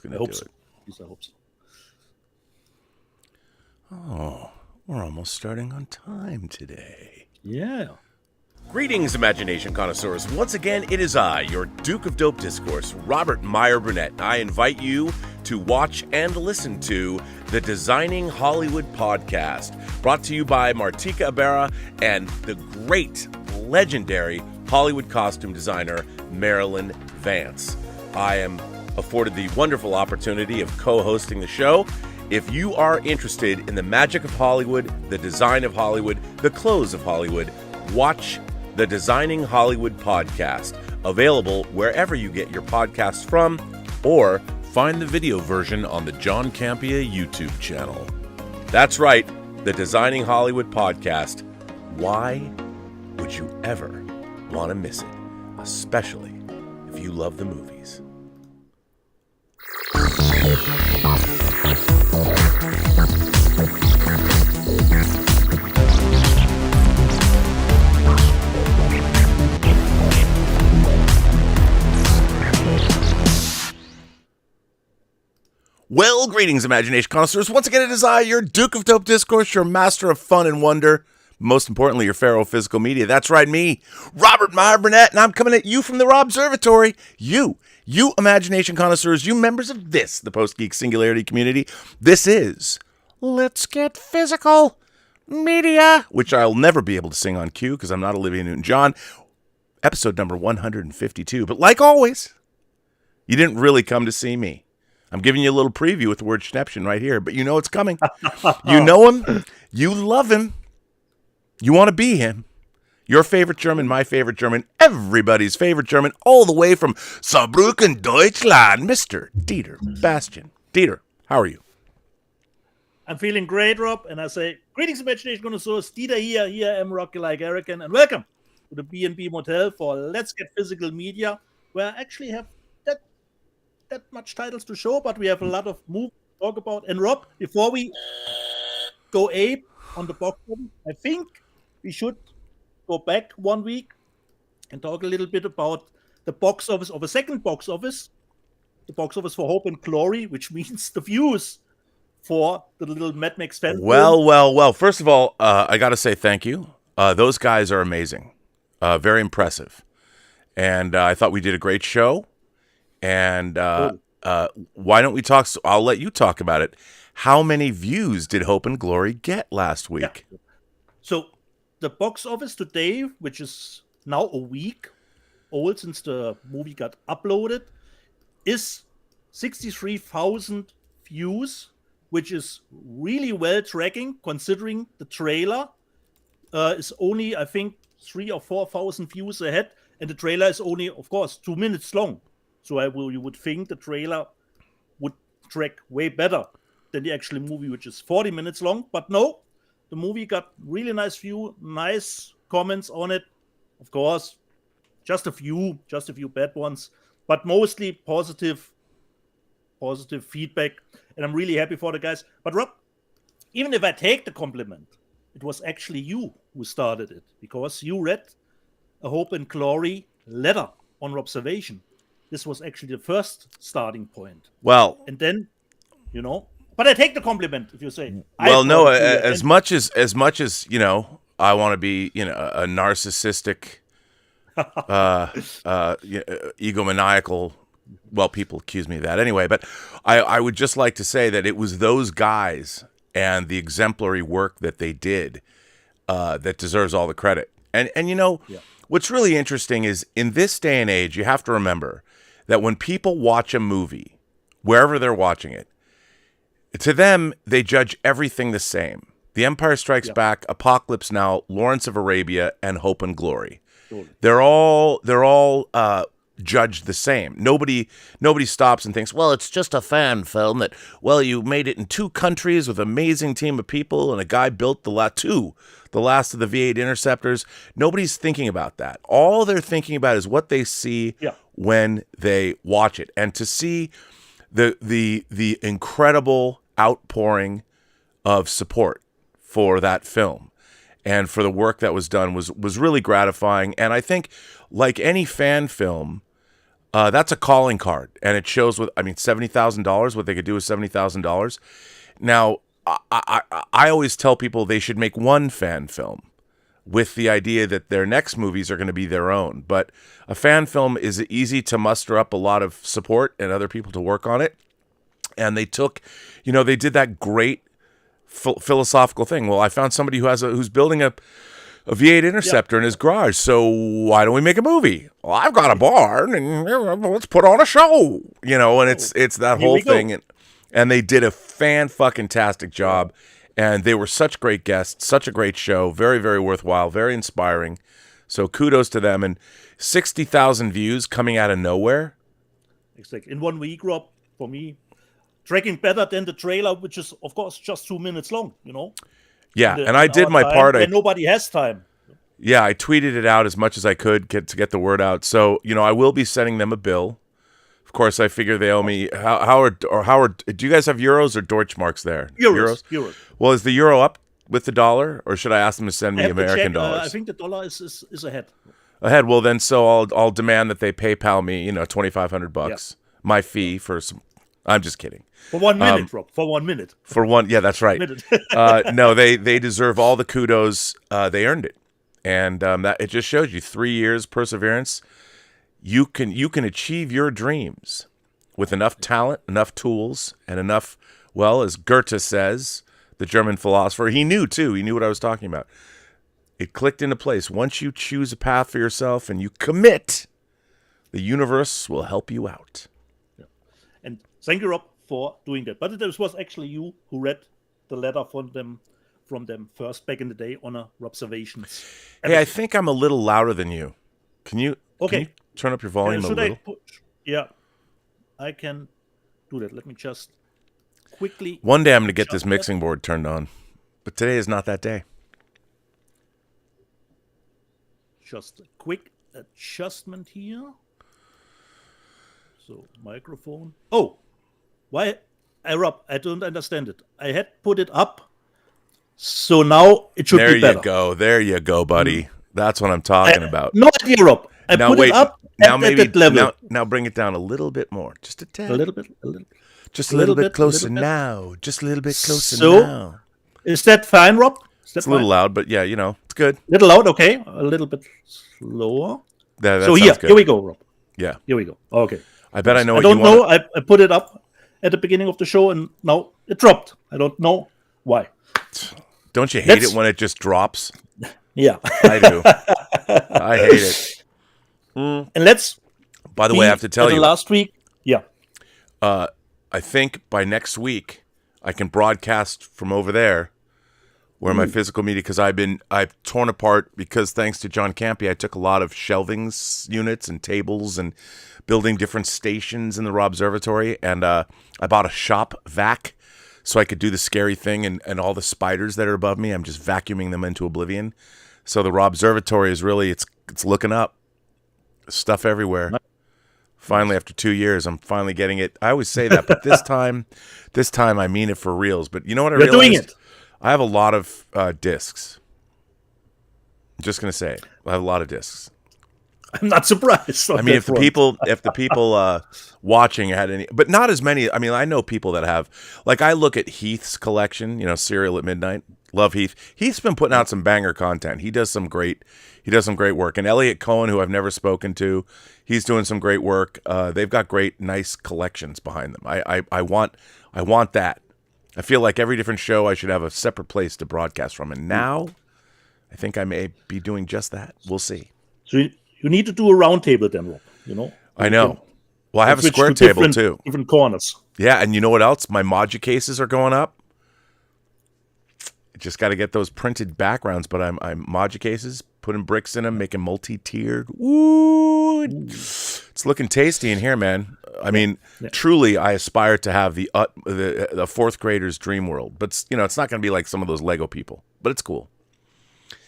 going to do it. Yes, I hope so. Oh, we're almost starting on time today. Yeah. Greetings, imagination connoisseurs. Once again, it is I, your Duke of Dope Discourse, Robert Meyer Burnett. I invite you to watch and listen to the Designing Hollywood podcast, brought to you by Martika Ibarra and the great, legendary Hollywood costume designer, Marilyn Vance. I am afforded the wonderful opportunity of co-hosting the show. If you are interested in the magic of Hollywood, the design of Hollywood, the clothes of Hollywood, watch the Designing Hollywood podcast, available wherever you get your podcasts from, or find the video version on the John Campea YouTube channel. That's right, the Designing Hollywood podcast. Why would you ever want to miss it, especially if you love the movies? Well, greetings, imagination connoisseurs. Once again, it is I, your Duke of Dope Discourse, your master of fun and wonder, most importantly, your pharaoh of physical media. That's right, me, Robert Meyer Burnett, and I'm coming at you from the Rob Observatory. You imagination connoisseurs, you members of this, the Post-Geek Singularity community. This is Let's Get Physical Media, which I'll never be able to sing on cue because I'm not Olivia Newton-John. Episode number 152. But like always, you didn't really come to see me. I'm giving you a little preview with the word Schnäppchen right here, but you know it's coming. You know him. You love him. You want to be him. Your favorite German, my favorite German, everybody's favorite German, all the way from Saarbrücken, Deutschland, Mr. Dieter Bastian. Dieter, how are you? I'm feeling great, Rob, and I say, greetings, imagination connoisseurs. Dieter here I am Rocky like Eric, and welcome to the B&B Motel for Let's Get Physical Media, where I actually have that much titles to show, but we have a lot of movies to talk about. And Rob, before we go ape on the box office, I think we should go back 1 week and talk a little bit about the box office of a second box office, the box office for Hope and Glory, which means the views for the little Mad Max fan. Well. First of all, I got to say thank you. Those guys are amazing, very impressive, and I thought we did a great show. And why don't we talk? So I'll let you talk about it. How many views did Hope and Glory get last week? Yeah. So the box office today, which is now a week old since the movie got uploaded, is 63,000 views, which is really well tracking considering the trailer is only, I think, 3,000 or 4,000 views ahead. And the trailer is only, of course, 2 minutes long. So you would think the trailer would track way better than the actual movie, which is 40 minutes long. But no, the movie got really nice view, nice comments on it. Of course, just a few bad ones, but mostly positive feedback. And I'm really happy for the guys. But Rob, even if I take the compliment, it was actually you who started it, because you read a Hope and Glory letter on Observation. This was actually the first starting point. Well, and then, but I take the compliment if you say. Well, no, as much as I want to be, a narcissistic, egomaniacal. Well, people accuse me of that anyway. But I would just like to say that it was those guys and the exemplary work that they did that deserves all the credit. And what's really interesting is in this day and age, you have to remember that when people watch a movie, wherever they're watching it, to them, they judge everything the same. The Empire Strikes Back, Apocalypse Now, Lawrence of Arabia, and Hope and Glory. Totally. They're all judged the same. Nobody stops and thinks, well, it's just a fan film that, well, you made it in 2 countries with an amazing team of people and a guy built the last of the V8 Interceptors. Nobody's thinking about that. All they're thinking about is what they see when they watch it. And to see the incredible outpouring of support for that film and for the work that was done was really gratifying. And I think, like any fan film, That's a calling card, and it shows $70,000. What they could do with $70,000. Now, I always tell people they should make one fan film, with the idea that their next movies are going to be their own. But a fan film is easy to muster up a lot of support and other people to work on it. And they took, they did that great philosophical thing. Well, I found somebody who's building a V8 Interceptor in his garage. So why don't we make a movie? Well, I've got a barn, and let's put on a show. And it's that whole thing. And they did a fan-fucking-tastic job. And they were such great guests, such a great show, very, very worthwhile, very inspiring. So kudos to them. And 60,000 views coming out of nowhere. Exactly. In 1 week, Rob, for me, tracking better than the trailer, which is, of course, just 2 minutes long, Yeah, and I did my part. And nobody has time. Yeah, I tweeted it out as much as I could to get the word out. So, I will be sending them a bill. Of course, I figure they owe me. Howard, do you guys have euros or Deutschmarks there? Euros. Well, is the euro up with the dollar, or should I ask them to send me American dollars? I think the dollar is ahead. Ahead. Well, then, so I'll demand that they PayPal me, $2,500, my fee for some. I'm just kidding. For 1 minute, Rob. For 1 minute. Yeah, that's right. No, they deserve all the kudos. They earned it, and that it just shows you 3 years perseverance. You can achieve your dreams with enough talent, enough tools, and enough. Well, as Goethe says, the German philosopher, he knew too. He knew what I was talking about. It clicked into place. Once you choose a path for yourself and you commit, the universe will help you out. Yeah. And thank you, Rob, for doing that. But it was actually you who read the letter from them first back in the day on our observations. Hey, I think I'm a little louder than you. Can you turn up your volume a little? Yeah, I can do that. Let me just quickly. One day I'm going to get this mixing board turned on, but today is not that day. Just a quick adjustment here. So, microphone. Oh, why? Rob, I don't understand it. I had put it up, so now it should be better. There you go, buddy. That's what I'm talking about. No idea, Rob. I put it up at that level. Now bring it down a little bit more. Just a tad. A little bit. Just a little bit closer now. Just a little bit closer now. Is that fine, Rob? It's a little loud, but yeah, it's good. A little loud, okay. A little bit slower. That so here we go, Rob. Yeah. Here we go. Okay. I bet I know what you want. I don't know. I put it up at the beginning of the show, and now it dropped. I don't know why. Don't you hate it when it just drops? Yeah. I do. I hate it. And let's. By the way, I have to tell you. Last week, yeah. I think by next week I can broadcast from over there, where my physical media, because I've torn apart, because thanks to John Campy, I took a lot of shelving units and tables and building different stations in the Robservatory, and I bought a shop vac so I could do the scary thing, and all the spiders that are above me, I'm just vacuuming them into oblivion. So the Robservatory is really, it's looking up. Stuff everywhere. Finally, after 2 years, I'm finally getting it. I always say that, but this time I mean it for reals. But you know what I realized? You're doing it. I have a lot of discs. I'm just gonna say it. I have a lot of discs. I'm not surprised. I mean, if the people watching had any, but not as many. I mean, I know people that have. Like, I look at Heath's collection. Cereal at Midnight. Love Heath. Heath's been putting out some banger content. He does some great work. And Elliot Cohen, who I've never spoken to, he's doing some great work. They've got great, nice collections behind them. I want that. I feel like every different show I should have a separate place to broadcast from. And now, I think I may be doing just that. We'll see. So you need to do a round table then, Rob, I know. Well, I have a square table too. Different corners. Yeah, and you know what else? My Modu cases are going up. Just got to get those printed backgrounds, but I'm Modu cases, putting bricks in them, making multi-tiered. Ooh, it's looking tasty in here, man. I mean, truly, I aspire to have the fourth grader's dream world, but it's not going to be like some of those Lego people, but it's cool.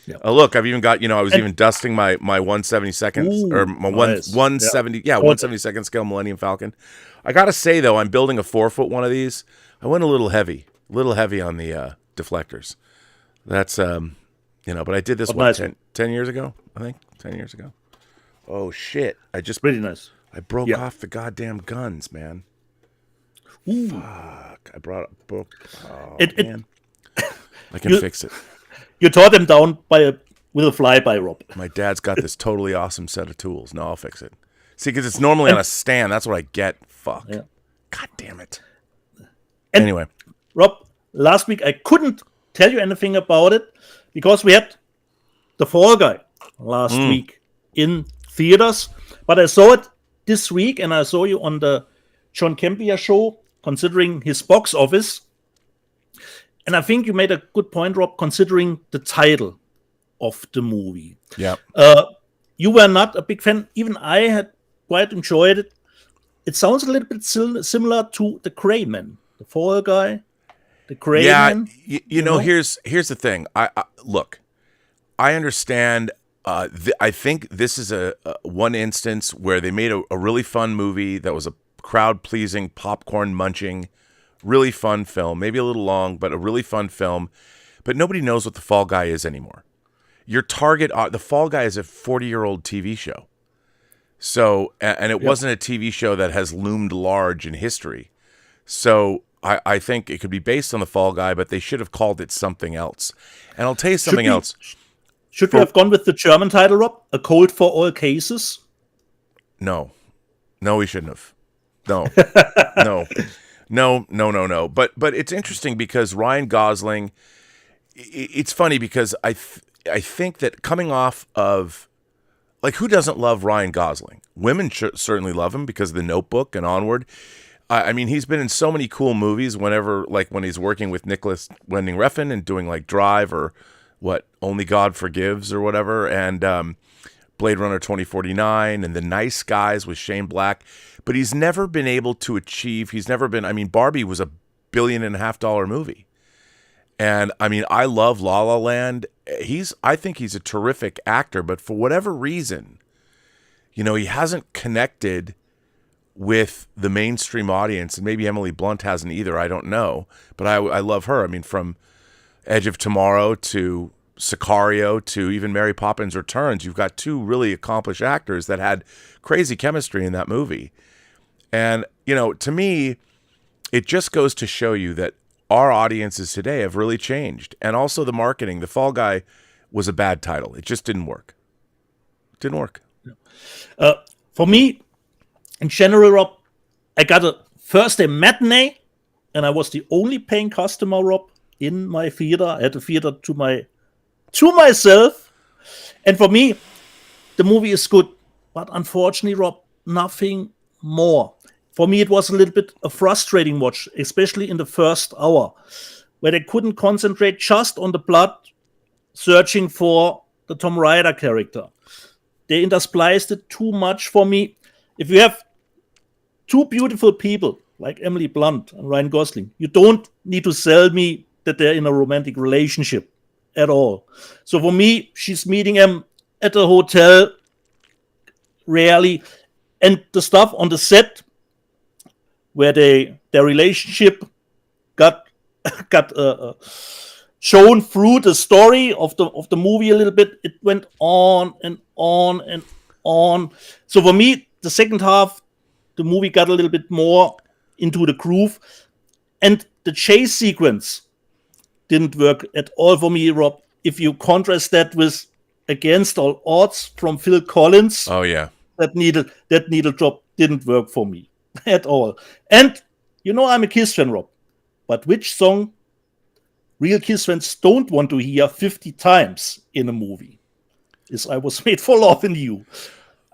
Yeah. Look, I've even got, I was even dusting my 1/72 or my 170, 1/72 scale Millennium Falcon. I got to say though, I'm building a 4-foot one of these. I went a little heavy on the deflectors. That's but I did this 10 years ago, I think. 10 years ago. Oh shit. Pretty nice. I broke Yeah. off the goddamn guns, man. Ooh. Fuck. I brought a book. Oh, It man. I can you fix it. you tore them down with a flyby, Rob. My dad's got this totally awesome set of tools. No, I'll fix it. See, because it's normally on a stand. That's what I get. Fuck. Yeah. God damn it. And Anyway. Rob, last week I couldn't tell you anything about it because we had The Fall Guy last week in theaters, but I saw it this week, and I saw you on the John Campea show, considering his box office. And I think you made a good point, Rob, considering the title of the movie. Yeah. You were not a big fan. Even I had quite enjoyed it. It sounds a little bit similar to The Crayman, The Fall Guy, The Crayman. Yeah, you know, here's the thing. I look, I understand. I think this is a one instance where they made a really fun movie that was a crowd-pleasing, popcorn-munching, really fun film. Maybe a little long, but a really fun film. But nobody knows what The Fall Guy is anymore. Your target, The Fall Guy is a 40-year-old TV show. So, and it wasn't a TV show that has loomed large in history. So I think it could be based on The Fall Guy, but they should have called it something else. And I'll tell you something else. Should we have gone with the German title, Rob? A Cold for All Cases? No, we shouldn't have. No, no. But it's interesting because Ryan Gosling. It's funny because I think that coming off of, like, who doesn't love Ryan Gosling? Women certainly love him because of The Notebook and onward. I mean, he's been in so many cool movies. Whenever, like, when he's working with Nicholas Winding Refn and doing like Drive or what Only God Forgives or whatever, and Blade Runner 2049 and The Nice Guys with Shane Black. But he's never been able to achieve. He's never been. I mean, Barbie was $1.5 billion movie, and I mean, I love La La Land. I think he's a terrific actor, but for whatever reason, you know, he hasn't connected with the mainstream audience, and maybe Emily Blunt hasn't either. I don't know, but I love her. I mean, from Edge of Tomorrow to Sicario to even Mary Poppins Returns, you've got two really accomplished actors that had crazy chemistry in that movie. And, you know, to me, it just goes to show you that our audiences today have really changed. And also the marketing. The Fall Guy was a bad title. It just didn't work. It didn't work. For me, in general, Rob, I got a Thursday matinee, and I was the only paying customer, Rob, in my theater. I had a theater to myself. And for me, the movie is good. But unfortunately, Rob, nothing more. For me, it was a little bit a frustrating watch, especially in the first hour, where they couldn't concentrate just on the plot, searching for the Tom Rider character. They interspliced it too much for me. If you have two beautiful people like Emily Blunt and Ryan Gosling, you don't need to sell me that they're in a romantic relationship at all. So for me, she's meeting him at a hotel rarely, and the stuff on the set where their relationship got shown through the story of the movie a little bit. It went on and on and on. So for me, the second half, the movie got a little bit more into the groove, and the chase sequence didn't work at all for me, Rob. If you contrast that with Against All Odds from Phil Collins, oh yeah, that needle drop didn't work for me at all. And you know I'm a Kiss fan, Rob, but which song real Kiss fans don't want to hear 50 times in a movie is I Was Made for Loving You.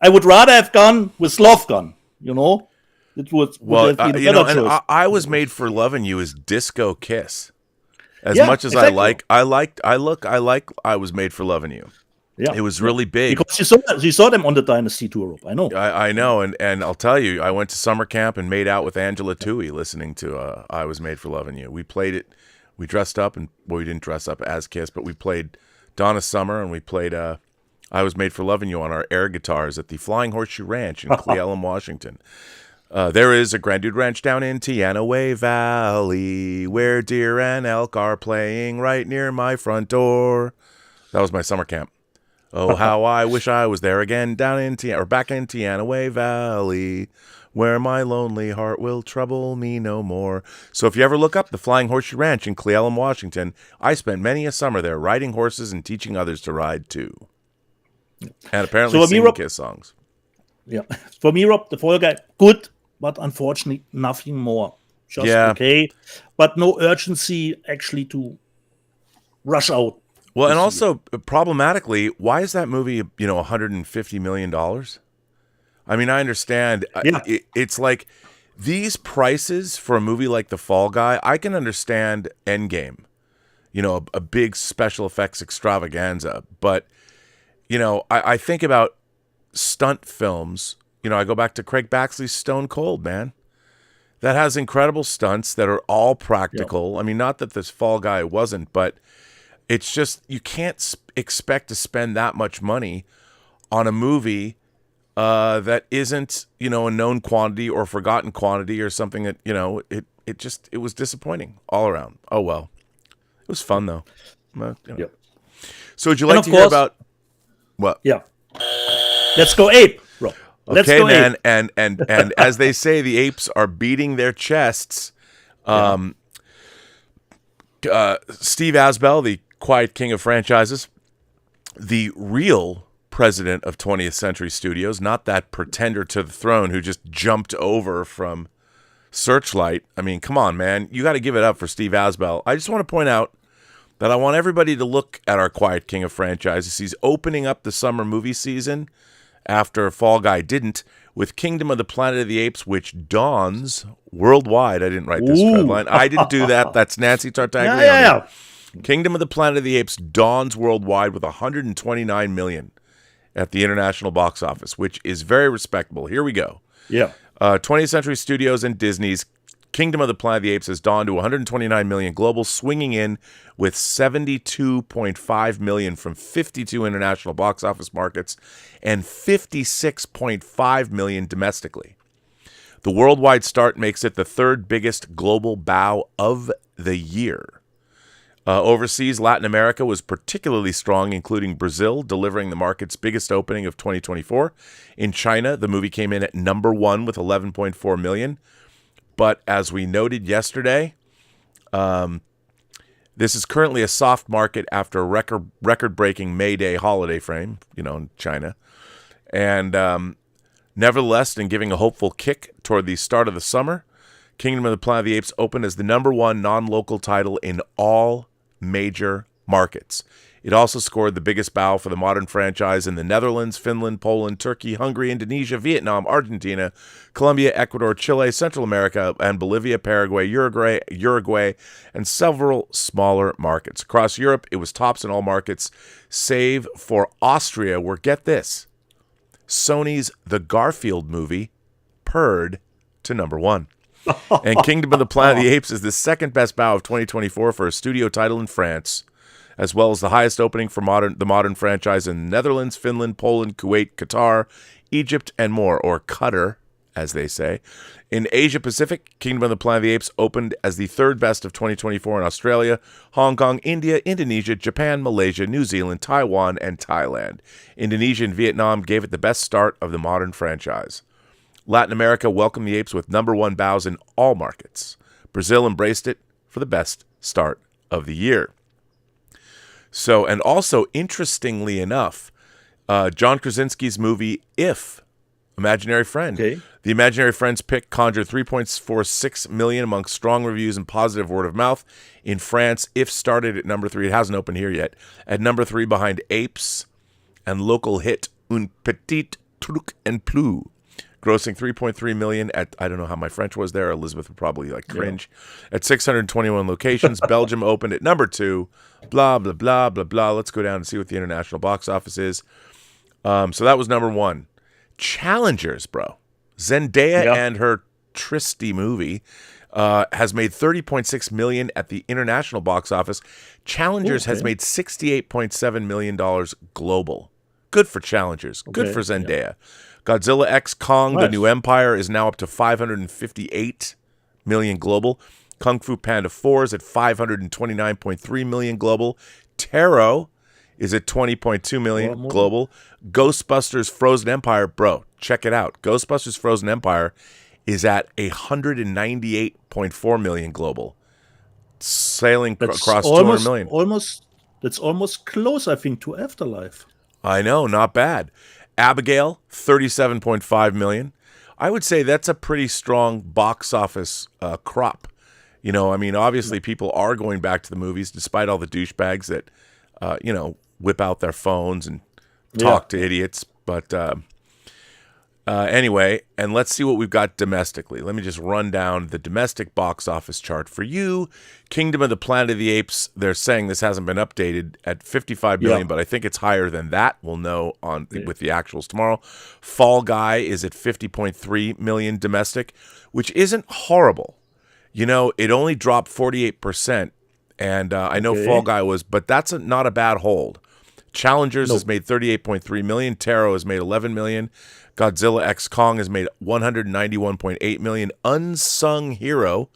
I would rather have gone with Love Gun, you know. It would have been a you know, better choice. and I Was Made for Loving You is disco Kiss. As Yeah, much as exactly. I like I Was Made for Loving You. Yeah, It was really big. because you saw them on the Dynasty tour, Rob. I know. I know, and I'll tell you, I went to summer camp and made out with Angela Toohey listening to I Was Made for Loving You. We played it. We dressed up, and well, we didn't dress up as Kiss, but we played Donna Summer, and we played I Was Made for Loving You on our air guitars at the Flying Horseshoe Ranch in Cle Elum, Washington. There is a Grand Dude Ranch down in Teanaway Valley where deer and elk are playing right near my front door. That was my summer camp. Oh, how I wish I was there again, down in or back in Teanaway Valley, where my lonely heart will trouble me no more. So if you ever look up the Flying Horseshoe Ranch in Cle Elum, Washington, I spent many a summer there riding horses and teaching others to ride too. And apparently So for me, singing Rob, Kiss songs. yeah, for me, Rob, the Fall Guy, good, but unfortunately, nothing more. Just Yeah. okay, but no urgency actually to rush out. Well, and this also problematically, why is that movie, $150 million? I mean, I understand. Yeah. It's like these prices for a movie like The Fall Guy, I can understand Endgame, a big special effects extravaganza. But, I think about stunt films. I go back to Craig Baxley's Stone Cold, man. That has incredible stunts that are all practical. Yeah. I mean, not that this Fall Guy wasn't, but it's just you can't expect to spend that much money on a movie that isn't, a known quantity or forgotten quantity or something that, it was disappointing all around. Oh, well. It was fun, though. Yeah. So would you like to hear about what? Yeah. Let's go ape, Rob. Let's Okay, go man. ape. And as they say, the apes are beating their chests. Steve Asbell, the quiet king of franchises, the real president of 20th Century Studios, not that pretender to the throne who just jumped over from Searchlight. I mean, come on, man. You got to give it up for Steve Asbell. I just want to point out that I want everybody to look at our quiet king of franchises. He's opening up the summer movie season after Fall Guy didn't, with Kingdom of the Planet of the Apes, which dawns worldwide. I didn't write this headline. I didn't do that. That's Nancy Tartaglione. Yeah. Kingdom of the Planet of the Apes dawns worldwide with 129 million at the international box office, which is very respectable. Here we go. Yeah. 20th Century Studios and Disney's Kingdom of the Planet of the Apes has dawned to 129 million global, swinging in with 72.5 million from 52 international box office markets and 56.5 million domestically. The worldwide start makes it the third biggest global bow of the year. Overseas, Latin America was particularly strong, including Brazil, delivering the market's biggest opening of 2024. In China, the movie came in at number 1 with 11.4 million. But as we noted yesterday, this is currently a soft market after a record-breaking May Day holiday frame, in China. And nevertheless, in giving a hopeful kick toward the start of the summer, Kingdom of the Planet of the Apes opened as the number 1 non-local title in all major markets. It also scored the biggest bow for the modern franchise in the Netherlands, Finland, Poland, Turkey, Hungary, Indonesia, Vietnam, Argentina, Colombia, Ecuador, Chile, Central America, and Bolivia, Paraguay, Uruguay, and several smaller markets. Across Europe, it was tops in all markets, save for Austria, where, get this, Sony's The Garfield movie purred to number 1. And Kingdom of the Planet of the Apes is the second best bow of 2024 for a studio title in France, as well as the highest opening for the modern franchise in the Netherlands, Finland, Poland, Kuwait, Qatar, Egypt, and more, or Qatar, as they say. In Asia Pacific, Kingdom of the Planet of the Apes opened as the third best of 2024 in Australia, Hong Kong, India, Indonesia, Japan, Malaysia, New Zealand, Taiwan, and Thailand. Indonesia and Vietnam gave it the best start of the modern franchise. Latin America welcomed the Apes with number 1 bows in all markets. Brazil embraced it for the best start of the year. So, and also, interestingly enough, John Krasinski's movie, If, Imaginary Friend. Okay. The Imaginary Friends pick conjured 3.46 million among strong reviews and positive word of mouth. In France, If started at number 3. It hasn't opened here yet. At number 3 behind Apes and local hit Un Petit Truc en Plus, grossing 3.3 million at, I don't know how my French was there. Elizabeth would probably cringe. Yeah. At 621 locations, Belgium opened at number 2. Blah, blah, blah, blah, blah. Let's go down and see what the international box office is. So that was number 1. Challengers, bro. Zendaya and her Tristy movie has made 30.6 million at the international box office. Challengers has made $68.7 million global. Good for Challengers. Good for Zendaya. Yeah. Godzilla X Kong, The New Empire, is now up to 558 million global. Kung Fu Panda 4 is at 529.3 million global. Taro is at 20.2 million More. global. Ghostbusters Frozen Empire, bro, check it out. Ghostbusters Frozen Empire is at 198.4 million global, sailing across 200 million. That's almost close, I think, to Afterlife. I know, not bad. Abigail, 37.5 million. I would say that's a pretty strong box office crop. You know, I mean, obviously people are going back to the movies despite all the douchebags that, whip out their phones and talk to idiots. But anyway, and let's see what we've got domestically. Let me just run down the domestic box office chart for you. Kingdom of the Planet of the Apes, they're saying this hasn't been updated at 55 million, but I think it's higher than that. We'll know with the actuals tomorrow. Fall Guy is at 50.3 million domestic, which isn't horrible. You know, it only dropped 48%, and I know Fall Guy was, but that's not a bad hold. Challengers has made 38.3 million. Taro has made 11 million. Godzilla X Kong has made 191.8 million. Unsung Hero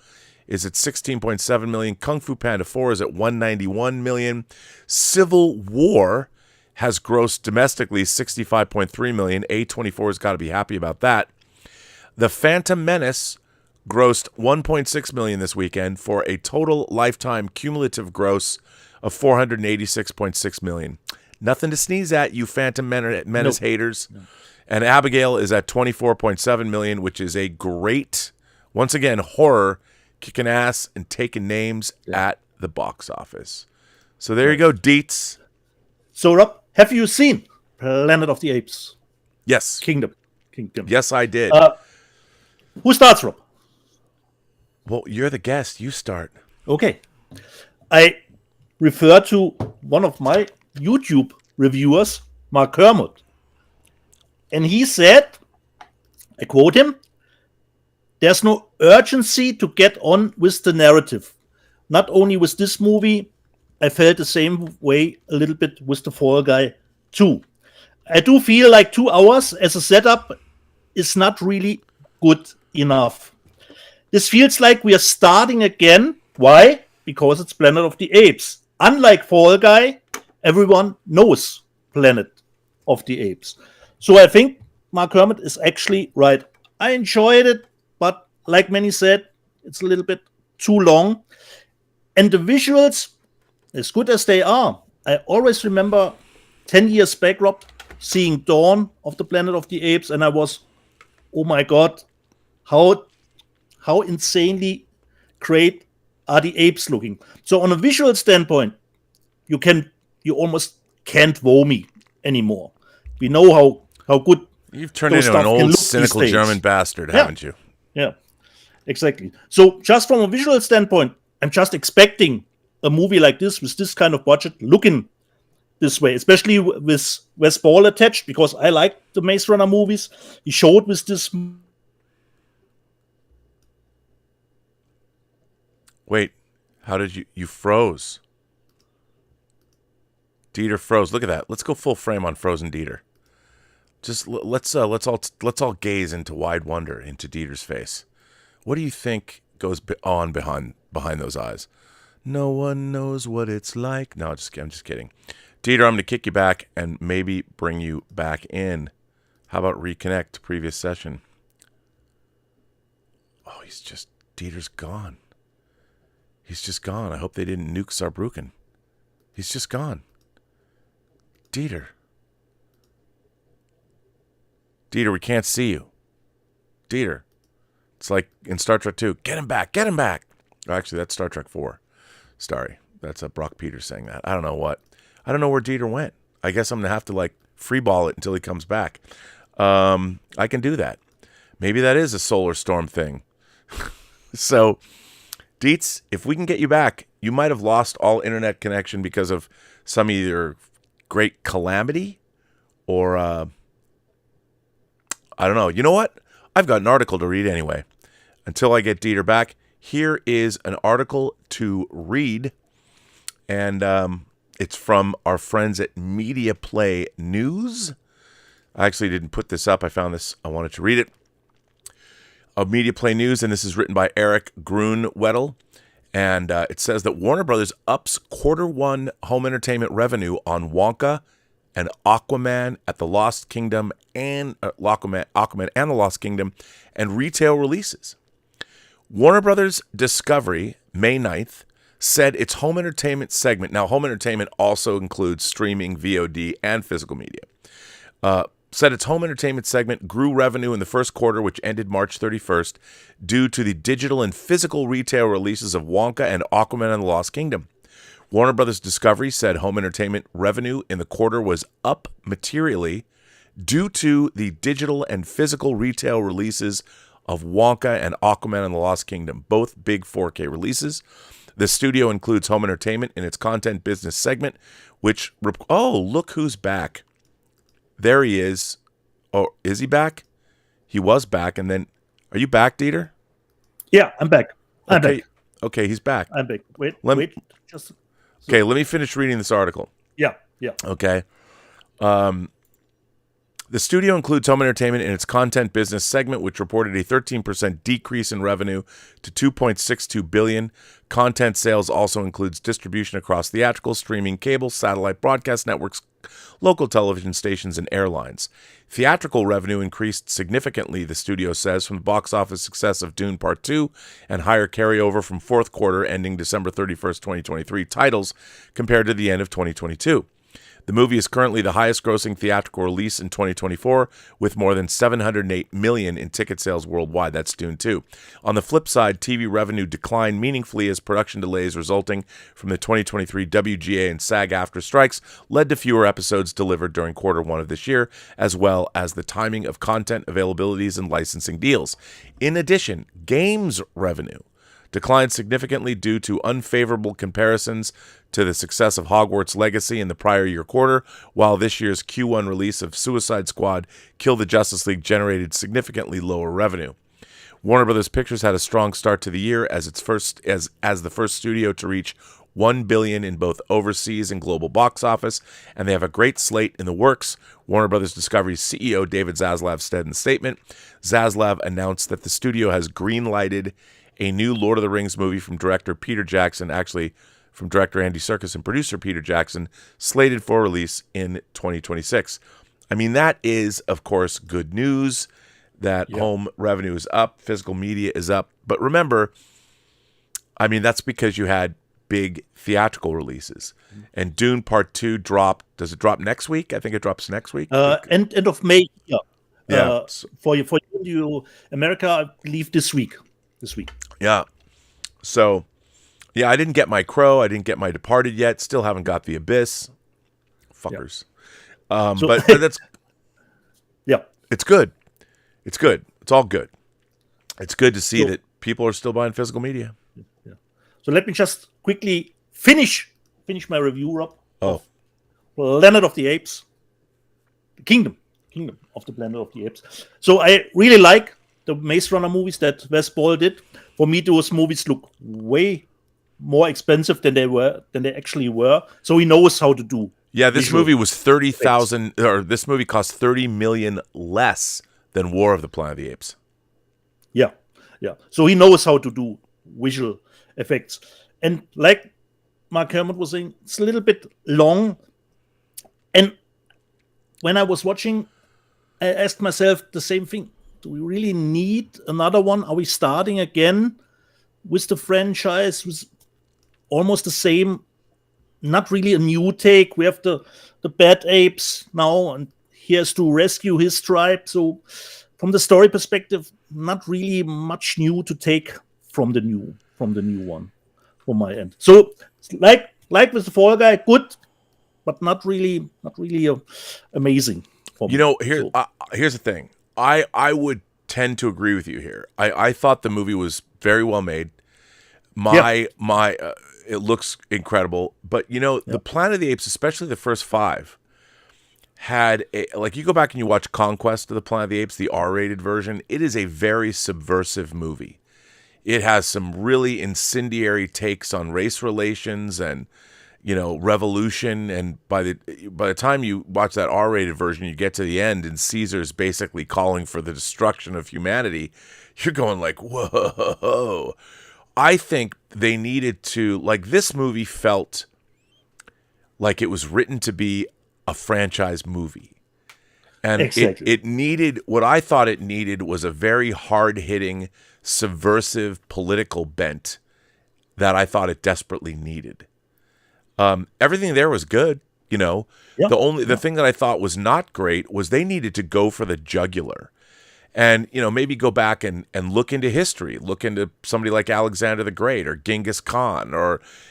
is at 16.7 million. Kung Fu Panda 4 is at 191 million. Civil War has grossed domestically 65.3 million. A24 has got to be happy about that. The Phantom Menace grossed 1.6 million this weekend for a total lifetime cumulative gross of 486.6 million. Nothing to sneeze at, you Phantom Menace haters. No. And Abigail is at 24.7 million, which is a great, once again, horror kicking ass and taking names at the box office. So there you go, Deets. So Rob, have you seen Planet of the Apes? Yes. Kingdom. Yes, I did. Who starts, Rob? Well, you're the guest. You start. Okay. I refer to one of my YouTube reviewers, Mark Kermode. And he said, I quote him, "There's no urgency to get on with the narrative. Not only with this movie, I felt the same way a little bit with the Fall Guy too. I do feel like 2 hours as a setup is not really good enough. This feels like we are starting again. Why? Because it's Planet of the Apes. Unlike Fall Guy, everyone knows Planet of the Apes." So I think Mark Kermode is actually right. I enjoyed it, but like many said, it's a little bit too long. And the visuals, as good as they are, I always remember 10 years back, Rob, seeing Dawn of the Planet of the Apes, and I was, oh my God, how insanely great are the apes looking. So on a visual standpoint, you almost can't woe me anymore. We know how good you've turned into an old cynical German bastard, haven't you? Yeah, exactly. So just from a visual standpoint, I'm just expecting a movie like this with this kind of budget looking this way, especially with Wes Ball attached, because I like the Maze Runner movies. He showed with this. Wait, how did you froze? Dieter froze. Look at that. Let's go full frame on frozen Dieter. Just let's all gaze into wide wonder into Dieter's face. What do you think goes on behind those eyes? No one knows what it's like. No, I'm just kidding. Dieter, I'm going to kick you back and maybe bring you back in. How about reconnect to previous session? Oh, Dieter's gone. He's just gone. I hope they didn't nuke Saarbrücken. He's just gone. Dieter, we can't see you. Dieter. It's like in Star Trek 2. Get him back. Oh, actually, that's Star Trek 4. Sorry. That's Brock Peters saying that. I don't know where Dieter went. I guess I'm going to have to free ball it until he comes back. I can do that. Maybe that is a solar storm thing. So, Dietz, if we can get you back, you might have lost all internet connection because of some either great calamity or I don't know. You know what? I've got an article to read anyway. Until I get Dieter back, here is an article to read. And it's from our friends at Media Play News. I actually didn't put this up. I found this. I wanted to read it. Of Media Play News, and this is written by Eric Grunwedel. And it says that Warner Brothers ups Q1 home entertainment revenue on Wonka and Aquaman at the Lost Kingdom and Aquaman and the Lost Kingdom and retail releases. Warner Brothers Discovery, May 9th, said its home entertainment segment, now home entertainment also includes streaming, VOD, and physical media, said its home entertainment segment grew revenue in the first quarter, which ended March 31st, due to the digital and physical retail releases of Wonka and Aquaman and the Lost Kingdom. Warner Brothers Discovery said home entertainment revenue in the quarter was up materially due to the digital and physical retail releases of Wonka and Aquaman and the Lost Kingdom, both big 4K releases. The studio includes home entertainment in its content business segment, which... Oh, look who's back. There he is. Oh, is he back? He was back, and then... Are you back, Dieter? Yeah, I'm back. I'm okay. back. Okay, he's back. I'm back. Wait. Just... Okay, let me finish reading this article. Yeah. Okay. The studio includes home entertainment in its content business segment, which reported a 13% decrease in revenue to $2.62 billion. Content sales also includes distribution across theatrical, streaming, cable, satellite broadcast networks, local television stations, and airlines. Theatrical revenue increased significantly, the studio says, from the box office success of Dune Part 2 and higher carryover from fourth quarter ending December 31st, 2023 titles compared to the end of 2022. The movie is currently the highest-grossing theatrical release in 2024, with more than $708 million in ticket sales worldwide. That's Dune 2. On the flip side, TV revenue declined meaningfully as production delays resulting from the 2023 WGA and SAG-AFTRA strikes led to fewer episodes delivered during Q1 of this year, as well as the timing of content availabilities and licensing deals. In addition, games revenue declined significantly due to unfavorable comparisons to the success of Hogwarts Legacy in the prior year quarter, while this year's Q1 release of Suicide Squad Kill the Justice League generated significantly lower revenue. Warner Brothers Pictures had a strong start to the year as the first studio to reach $1 billion in both overseas and global box office, and they have a great slate in the works. Warner Brothers Discovery's CEO David Zaslav said in a statement. Zaslav announced that the studio has green-lighted a new Lord of the Rings movie from director Peter Jackson, actually from director Andy Serkis and producer Peter Jackson, slated for release in 2026. I mean, that is, of course, good news that home revenue is up, physical media is up. But remember, I mean, that's because you had big theatrical releases. And Dune Part 2 dropped. Does it drop next week? I think it drops next week. End of May. Yeah. For you, America, I believe this week. Yeah. So, yeah, I didn't get my Crow. I didn't get my Departed yet. Still haven't got The Abyss. Fuckers. Yeah. But that's... Yeah. It's good. It's good. It's all good. It's good to see that people are still buying physical media. Yeah. So let me just quickly finish my review, Rob. Oh. Planet of the Apes. The Kingdom of the Planet of the Apes. So I really like the Maze Runner movies that Wes Ball did. For me, those movies look way more expensive than they actually were. So he knows how to do. Yeah, this movie was 30,000, or this movie cost 30 million less than War of the Planet of the Apes. Yeah. So he knows how to do visual effects. And like Mark Kermode was saying, it's a little bit long. And when I was watching, I asked myself the same thing. Do we really need another one? Are we starting again with the franchise with almost the same, not really a new take? We have the bad apes now, and he has to rescue his tribe. So from the story perspective, not really much new to take from the new one from my end. So like with the Fall Guy, good, but not really amazing. You know, here's the thing. I would tend to agree with you here. I thought the movie was very well made. It looks incredible. But, you know, the Planet of the Apes, especially the first 5, had you go back and you watch Conquest of the Planet of the Apes, the R-rated version, it is a very subversive movie. It has some really incendiary takes on race relations and, you know, revolution. And by the time you watch that R-rated version, you get to the end and Caesar's basically calling for the destruction of humanity. You're going like, whoa. I think they needed to, like, this movie felt like it was written to be a franchise movie. And Exactly. it needed, what I thought it needed was a very hard-hitting, subversive political bent that I thought it desperately needed. Everything there was good, you know. Yeah. The thing that I thought was not great was they needed to go for the jugular. And, you know, maybe go back and look into history, look into somebody like Alexander the Great or Genghis Khan,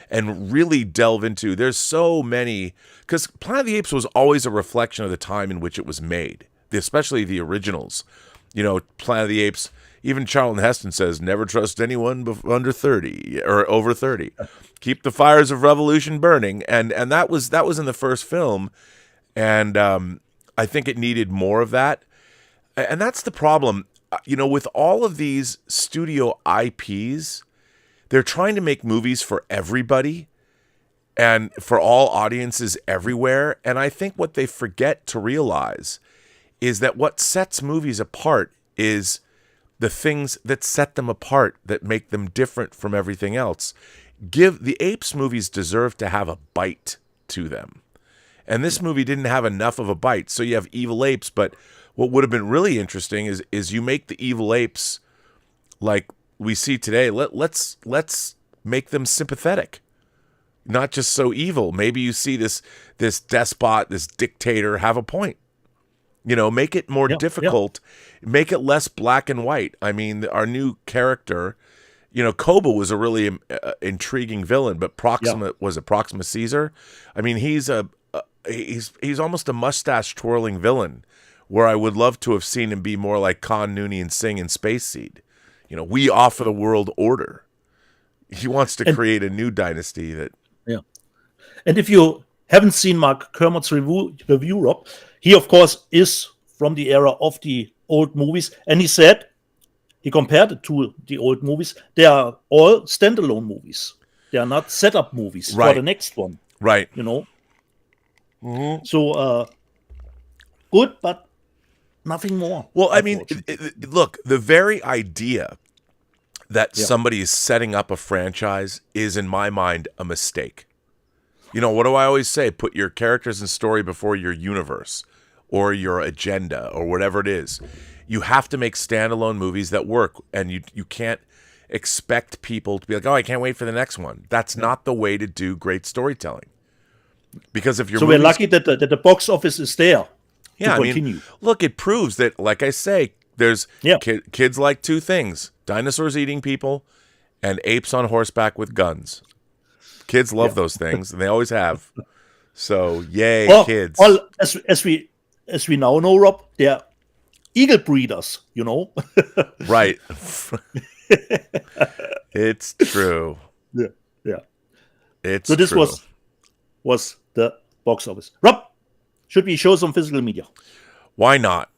and really delve into, there's so many, because Planet of the Apes was always a reflection of the time in which it was made, especially the originals. You know, Planet of the Apes, even Charlton Heston says, never trust anyone under 30 or over 30. Keep the fires of revolution burning. And that was in the first film. And I think it needed more of that. And that's the problem, you know, with all of these studio IPs, they're trying to make movies for everybody and for all audiences everywhere. And I think what they forget to realize is that what sets movies apart is the things that set them apart, that make them different from everything else. The Apes movies deserve to have a bite to them. And this movie didn't have enough of a bite. So you have evil apes, but what would have been really interesting is you make the evil apes like we see today. Let's make them sympathetic, not just so evil. Maybe you see this despot, this dictator have a point. You know, make it more difficult, make it less black and white. I mean, our new character, you know, Koba was a really intriguing villain, but Proxima Caesar? I mean, he's almost a mustache twirling villain, where I would love to have seen him be more like Khan, Noonien Singh in Space Seed. You know, we offer the world order. He wants to create a new dynasty that. Yeah. And if you haven't seen Mark Kermode's review, Rob, he of course is from the era of the old movies, and he said he compared it to the old movies. They are all standalone movies. They are not setup movies for the next one. Right. You know. Mm-hmm. So good, but nothing more. Well, I mean, look, the very idea that somebody is setting up a franchise is, in my mind, a mistake. You know, what do I always say? Put your characters and story before your universe or your agenda or whatever it is. You have to make standalone movies that work, and you can't expect people to be like, oh, I can't wait for the next one. That's not the way to do great storytelling. Because if you're we're lucky that the box office is there. Yeah, I mean, look, it proves that, like I say, there's kids like two things: dinosaurs eating people and apes on horseback with guns. Kids love those things, and they always have. So, yay, kids. Well, as we now know, Rob, they're eagle breeders, you know? Right. It's true. Yeah. It's so this true. was the box office. Rob, should we show some physical media? Why not?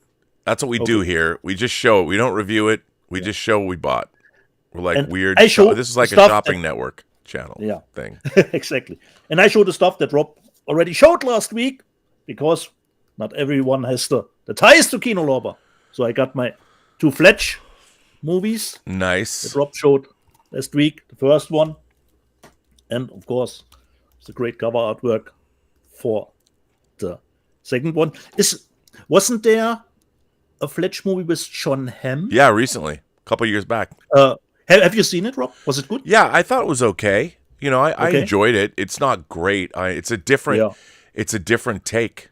That's what we do here. We just show it. We don't review it. We just show what we bought. We're like weird. This is like a shopping network channel thing. Exactly. And I showed the stuff that Rob already showed last week, because not everyone has the ties to Kino Lorber. So I got my 2 Fletch movies. Nice. That Rob showed last week. The first one. And, of course, it's a great cover artwork for the second one. Wasn't there a Fletch movie with John Hamm? Yeah, recently. A couple years back. Have you seen it, Rob? Was it good? Yeah, I thought it was okay. You know, I enjoyed it. It's not great. It's a different take.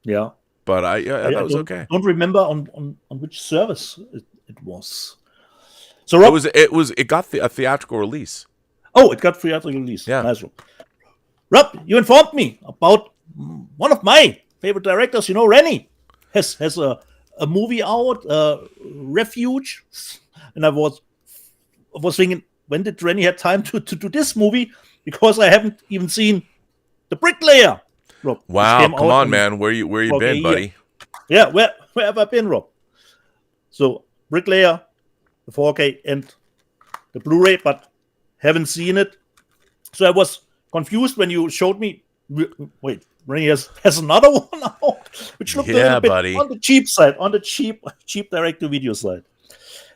Yeah. But I thought it was okay. Don't remember on which service it was. So Rob, it got a theatrical release. Oh, it got theatrical release. Yeah. Nice. Rob, you informed me about one of my favorite directors. You know, Rennie has a movie out, Refuge, and I was thinking, when did Rennie have time to do this movie? Because I haven't even seen The Bricklayer. Rob, wow, come on, man. Where you been, buddy? Yeah, where have I been, Rob? So Bricklayer, the 4K and the Blu-ray, but haven't seen it. So I was confused when you showed me. Wait, Rennie has another one now, which looked a little bit buddy. on the cheap side, on the cheap direct-to-video side.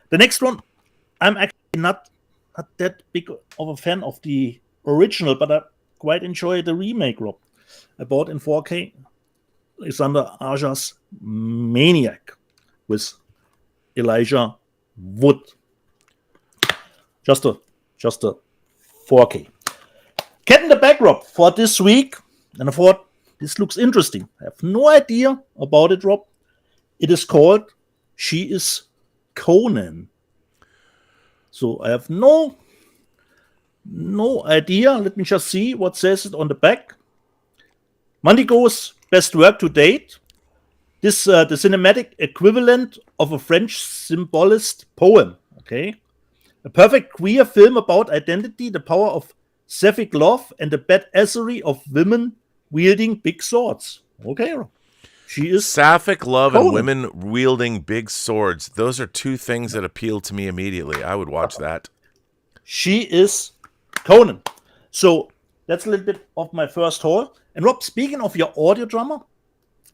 The next one, I'm actually not not that big of a fan of the original, but I quite enjoy the remake, Rob. I bought in 4K Alexander Aja's Maniac with Elijah Wood. Just a 4K. Cat in the Bag, Rob, for this week. And I thought, this looks interesting. I have no idea about it, Rob. It is called She is Conan. So I have no idea. Let me just see what says it on the back. Mandigo's best work to date. This the cinematic equivalent of a French symbolist poem. Okay, a perfect queer film about identity, the power of sapphic love, and the badassery of women wielding big swords. Okay, she is sapphic love Conan. And women wielding big swords. Those are two things that appeal to me immediately. I would watch that. She is Conan. So that's a little bit of my first haul. And Rob, speaking of your audio drama,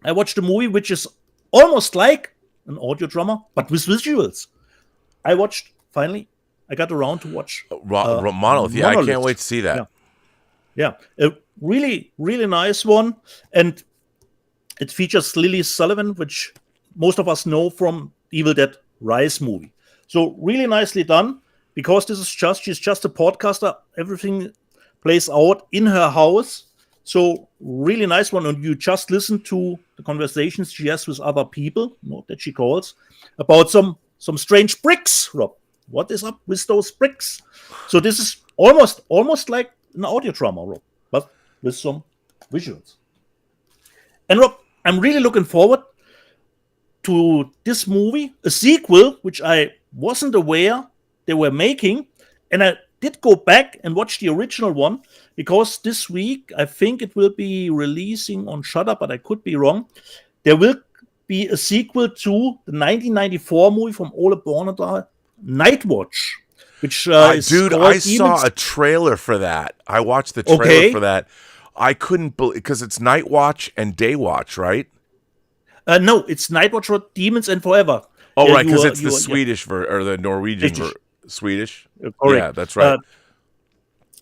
I watched a movie which is almost like an audio drama, but with visuals. I got around to watch Monolith. Yeah, I can't wait to see that. Yeah, a really, really nice one. And it features Lily Sullivan, which most of us know from Evil Dead Rise movie. So really nicely done, because she's just a podcaster. Everything plays out in her house. So really nice one. And you just listen to the conversations she has with other people, that she calls, about some strange bricks, Rob. What is up with those bricks? So this is almost like an audio drama, Rob, but with some visuals. And Rob, I'm really looking forward to this movie, a sequel, which I wasn't aware they were making. And I did go back and watch the original one, because this week, I think it will be releasing on Shudder, but I could be wrong. There will be a sequel to the 1994 movie from Ole Bornedal, Nightwatch, which is dude, I saw a trailer for that. I watched the trailer for that. I couldn't believe, because it's Nightwatch and Daywatch, right? No, it's Nightwatch for Demons and Forever. Oh, right, because it's the Swedish or the Norwegian Swedish. Yeah, that's right.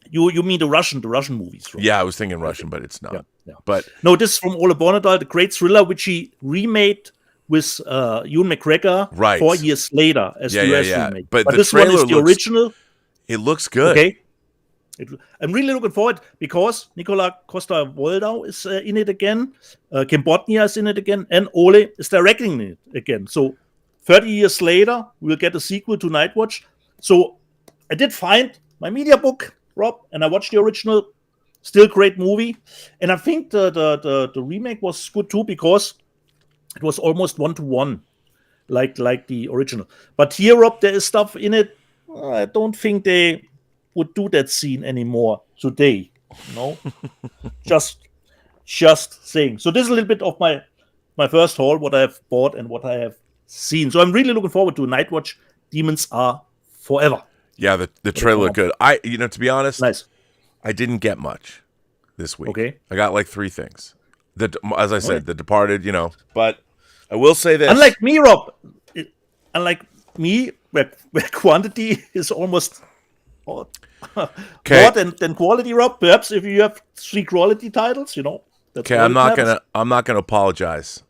You mean the Russian movies, right? Yeah, I was thinking Russian, but it's not. Yeah. But no, this is from Ole Bornedal, the great thriller, which he remade with Ewan McGregor 4 years later as the US remake. But this one is the original. It looks good. Okay. I'm really looking forward, because Nicola Costa-Waldau is in it again, Kim Bodnia is in it again, and Ole is directing it again. So 30 years later, we'll get a sequel to Nightwatch. So I did find my media book, Rob, and I watched the original. Still great movie. And I think the remake was good too, because it was almost 1-to-1, like the original. But here, Rob, there is stuff in it. I don't think they would do that scene anymore today. No, just saying. So this is a little bit of my first haul, what I have bought and what I have seen. So I'm really looking forward to Nightwatch. Demons Are Forever. Yeah, the trailer looked good. To be honest, nice. I didn't get much this week. Okay, I got like 3 things. As I said, The Departed. But I will say this: unlike me, Rob, where quantity is almost more than quality, Rob. Perhaps if you have 3 quality titles, that's okay. I'm not gonna apologize.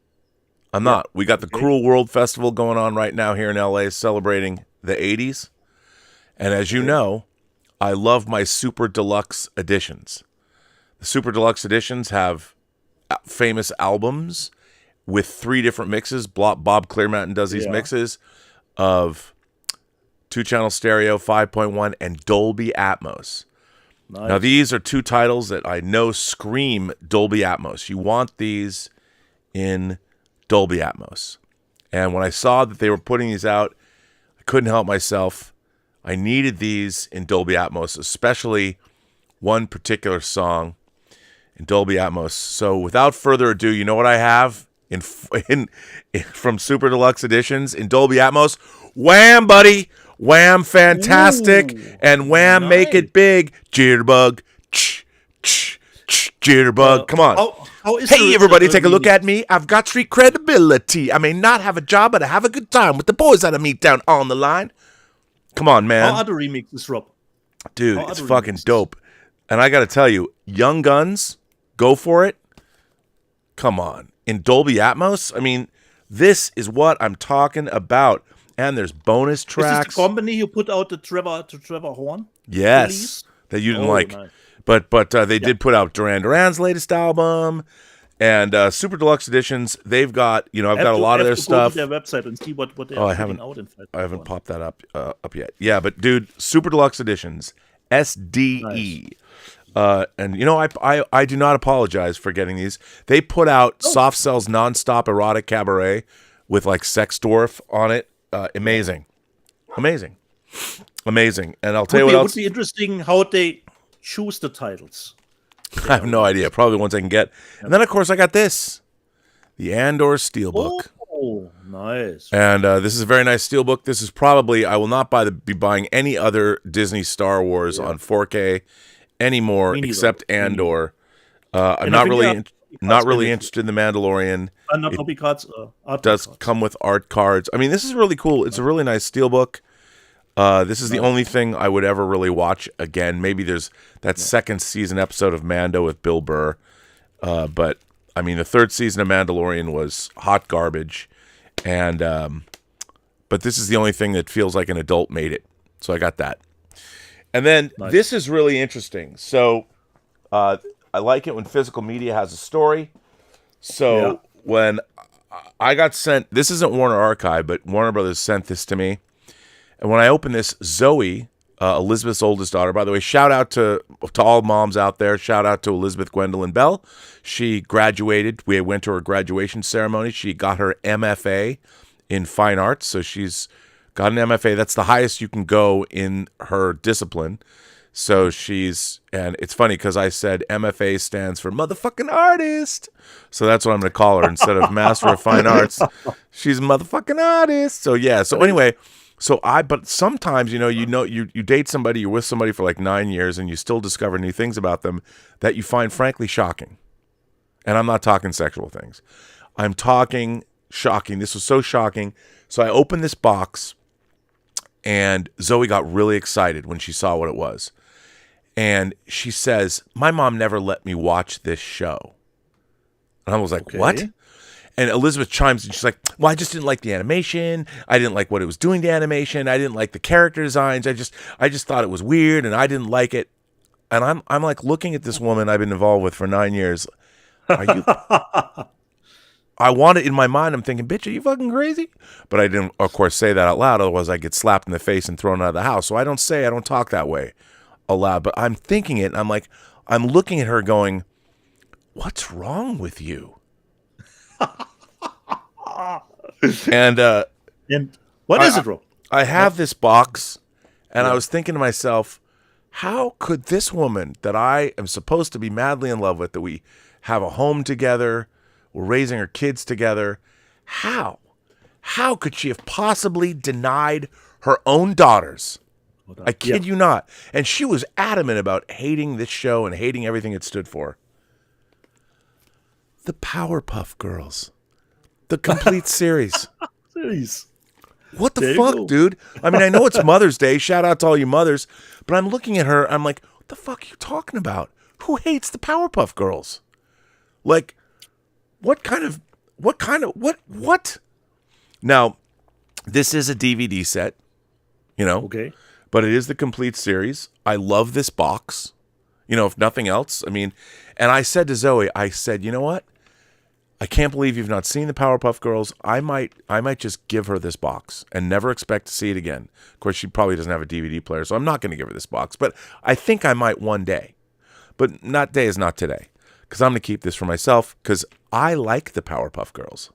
I'm not. We got the Cruel World Festival going on right now here in LA, celebrating the 80s. And as you know, I love my Super Deluxe editions. The Super Deluxe editions have famous albums with 3 different mixes. Bob Clearmountain does these mixes of 2-channel stereo, 5.1, and Dolby Atmos. Nice. Now, these are 2 titles that I know scream Dolby Atmos. You want these in Dolby Atmos. And when I saw that they were putting these out, I couldn't help myself. I needed these in Dolby Atmos, especially one particular song in Dolby Atmos. So without further ado, you know what I have in from Super Deluxe Editions in Dolby Atmos? Wham, buddy! Wham, fantastic! Ooh, and wham, nice. Make it big! Jitterbug! Jitterbug! Come on. Hey, everybody, take a look at me. I've got street credibility. I may not have a job, but I have a good time with the boys that I meet down on the line. Come on, man. How are the remixes, Rob? Dude, How are it's the fucking remixes? dope. And I got to tell you, Young Guns, go for it. Come on. In Dolby Atmos? I mean, this is what I'm talking about. And there's bonus Is this the tracks. company who put out the Trevor Horn Yes. release? That you didn't Oh, like. nice. But they Yeah. did put out Duran Duran's latest album and Super Deluxe Editions. They've got, I've got a lot of their Go stuff. to their website and see what they Oh, are I putting haven't out in fact. I haven't popped that up yet. Yeah, but dude, Super Deluxe Editions, SDE. And I do not apologize for getting these. They put out Soft Cell's Nonstop Erotic Cabaret with like Sex Dwarf on it. Amazing. And I'll tell you what It else. would be interesting how they choose the titles. I have no idea. Probably the ones I can get. And then of course I got this, the Andor Steelbook. Oh, nice. And this is a very nice steelbook. This is probably, I will not be buying any other Disney Star Wars on 4K anymore except Andor. I'm not really interested in The Mandalorian. Not copy cards. Art Does cards. come with art cards. I mean, this is really cool. It's a really nice steelbook. This is the only thing I would ever really watch again. Maybe there's that second season episode of Mando with Bill Burr. But, I mean, the third season of Mandalorian was hot garbage. And but this is the only thing that feels like an adult made it. So I got that. And then this is really interesting. So I like it when physical media has a story. So when I got sent, this isn't Warner Archive, but Warner Brothers sent this to me. And when I opened this, Zoe, Elizabeth's oldest daughter, by the way, shout out to all moms out there. Shout out to Elizabeth Gwendolyn Bell. She graduated. We went to her graduation ceremony. She got her MFA in fine arts. So she's got an MFA. That's the highest you can go in her discipline. So and it's funny because I said MFA stands for motherfucking artist. So that's what I'm going to call her instead of Master of Fine Arts. She's a motherfucking artist. So yeah. So anyway, but sometimes, you date somebody, you're with somebody for like 9 years and you still discover new things about them that you find frankly shocking. And I'm not talking sexual things. I'm talking shocking. This was so shocking. So I opened this box and Zoe got really excited when she saw what it was. And she says, my mom never let me watch this show. And I was like, what? And Elizabeth chimes in. She's like, well, I just didn't like the animation. I didn't like what it was doing to animation. I didn't like the character designs. I just thought it was weird and I didn't like it. And I'm like looking at this woman I've been involved with for 9 years. Are you? I want it in my mind. I'm thinking, bitch, are you fucking crazy? But I didn't, of course, say that out loud. Otherwise, I get slapped in the face and thrown out of the house. So I don't talk that way aloud. But I'm thinking it. And I'm like, I'm looking at her going, what's wrong with you? And what is it, bro? I have this box, and I was thinking to myself, how could this woman that I am supposed to be madly in love with, that we have a home together, we're raising our kids together, how could she have possibly denied her own daughters? I kid you not. And she was adamant about hating this show and hating everything it stood for. The Powerpuff Girls. The complete series. What the fuck, dude? I mean, I know it's Mother's Day. Shout out to all you mothers. But I'm looking at her. I'm like, what the fuck are you talking about? Who hates the Powerpuff Girls? Like, what? Now, this is a DVD set, Okay. but it is the complete series. I love this box, if nothing else. I mean, and I said to Zoe, you know what? I can't believe you've not seen the Powerpuff Girls. I might just give her this box and never expect to see it again. Of course, she probably doesn't have a DVD player, so I'm not going to give her this box. But I think I might one day. But not today is not today. Because I'm going to keep this for myself because I like the Powerpuff Girls.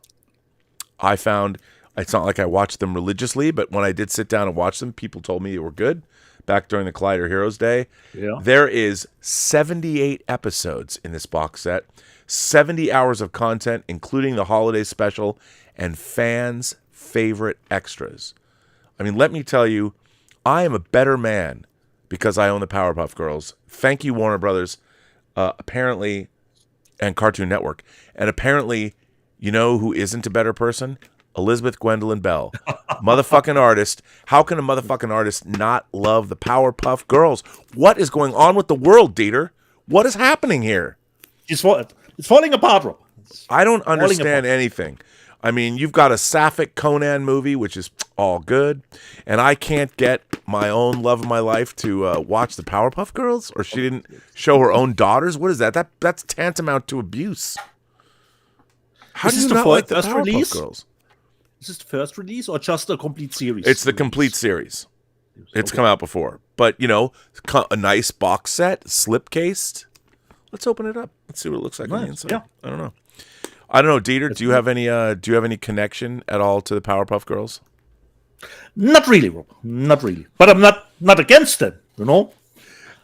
I found, it's not like I watched them religiously, but when I did sit down and watch them, people told me they were good back during the Collider Heroes Day. Yeah. There is 78 episodes in this box set. 70 hours of content, including the holiday special and fans' favorite extras. I mean, let me tell you, I am a better man because I own the Powerpuff Girls. Thank you, Warner Brothers, apparently, and Cartoon Network. And apparently, you know who isn't a better person? Elizabeth Gwendolyn Bell. Motherfucking artist. How can a motherfucking artist not love the Powerpuff Girls? What is going on with the world, Dieter? What is happening here? It's falling apart, Rob. I don't understand anything. I mean, you've got a Sapphic Conan movie, which is all good, and I can't get my own love of my life to watch the Powerpuff Girls, or she didn't show her own daughters. What is that? That's tantamount to abuse. How do you not like the Powerpuff Girls? Is this the first release or just a complete series? It's the complete series. It's come out before, but a nice box set, slipcased. Let's open it up. Let's see what it looks like on the inside. Yeah. I don't know, Dieter. Do you have any connection at all to the Powerpuff Girls? Not really, Rob. Not really. But I'm not against them.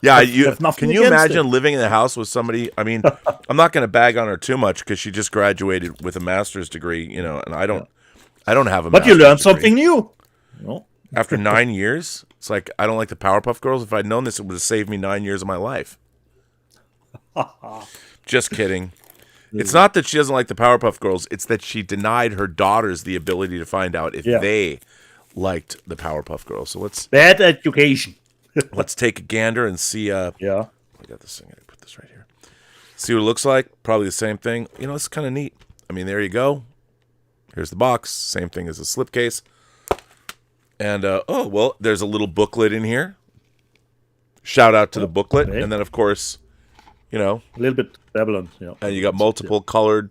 Yeah, can you imagine living in the house with somebody? I mean, I'm not going to bag on her too much because she just graduated with a master's degree, and I don't have a. But you learn something new. After 9 years, it's like I don't like the Powerpuff Girls. If I'd known this, it would have saved me 9 years of my life. Just kidding. It's not that she doesn't like the Powerpuff Girls. It's that she denied her daughters the ability to find out if they liked the Powerpuff Girls. So bad education. Let's take a gander and see. Yeah. I got this thing. I put this right here. See what it looks like. Probably the same thing. It's kind of neat. I mean, there you go. Here's the box. Same thing as a slipcase. And there's a little booklet in here. Shout out to the booklet, and then of course, a little bit Babylon. Yeah. And you got multiple colored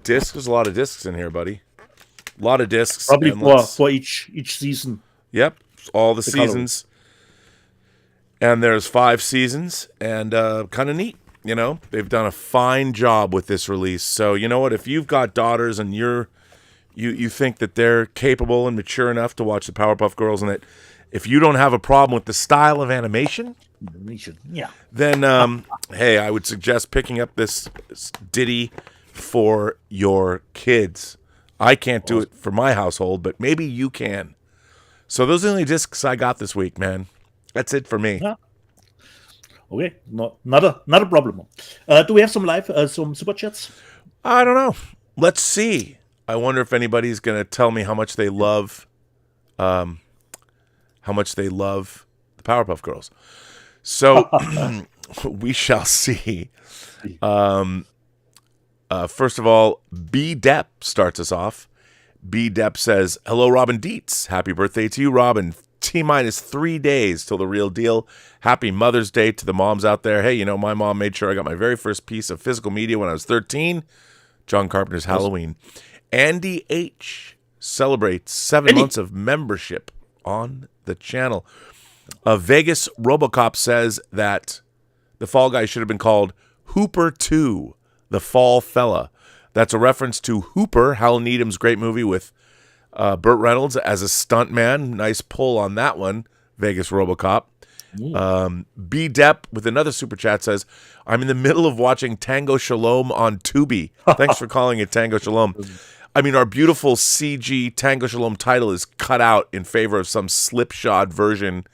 discs. There's a lot of discs in here, buddy. A lot of discs. Probably for each season. Yep, all the seasons. And there's 5 seasons, and kind of neat. They've done a fine job with this release. So you know what? If you've got daughters and you think that they're capable and mature enough to watch the Powerpuff Girls, and that if you don't have a problem with the style of animation, then hey, I would suggest picking up this ditty for your kids. I can't do it for my household, but maybe you can. So those are the only discs I got this week, man. That's it for me. Yeah. Okay, not a problem. Do we have some super chats? I don't know. Let's see. I wonder if anybody's going to tell me how much they love the Powerpuff Girls. So we shall see. First of all, B. Depp starts us off. B. Depp says, "Hello, Robin Dietz. Happy birthday to you, Robin. T-minus 3 days till the real deal. Happy Mother's Day to the moms out there. Hey, my mom made sure I got my very first piece of physical media when I was 13. John Carpenter's Halloween. Andy H. celebrates 7 months of membership on the channel. Vegas Robocop says that the Fall Guy should have been called Hooper 2, the Fall Fella. That's a reference to Hooper, Hal Needham's great movie with Burt Reynolds as a stuntman. Nice pull on that one, Vegas Robocop. B. Depp with another super chat says, "I'm in the middle of watching Tango Shalom on Tubi." Thanks for calling it Tango Shalom. I mean, our beautiful CG Tango Shalom title is cut out in favor of some slipshod version.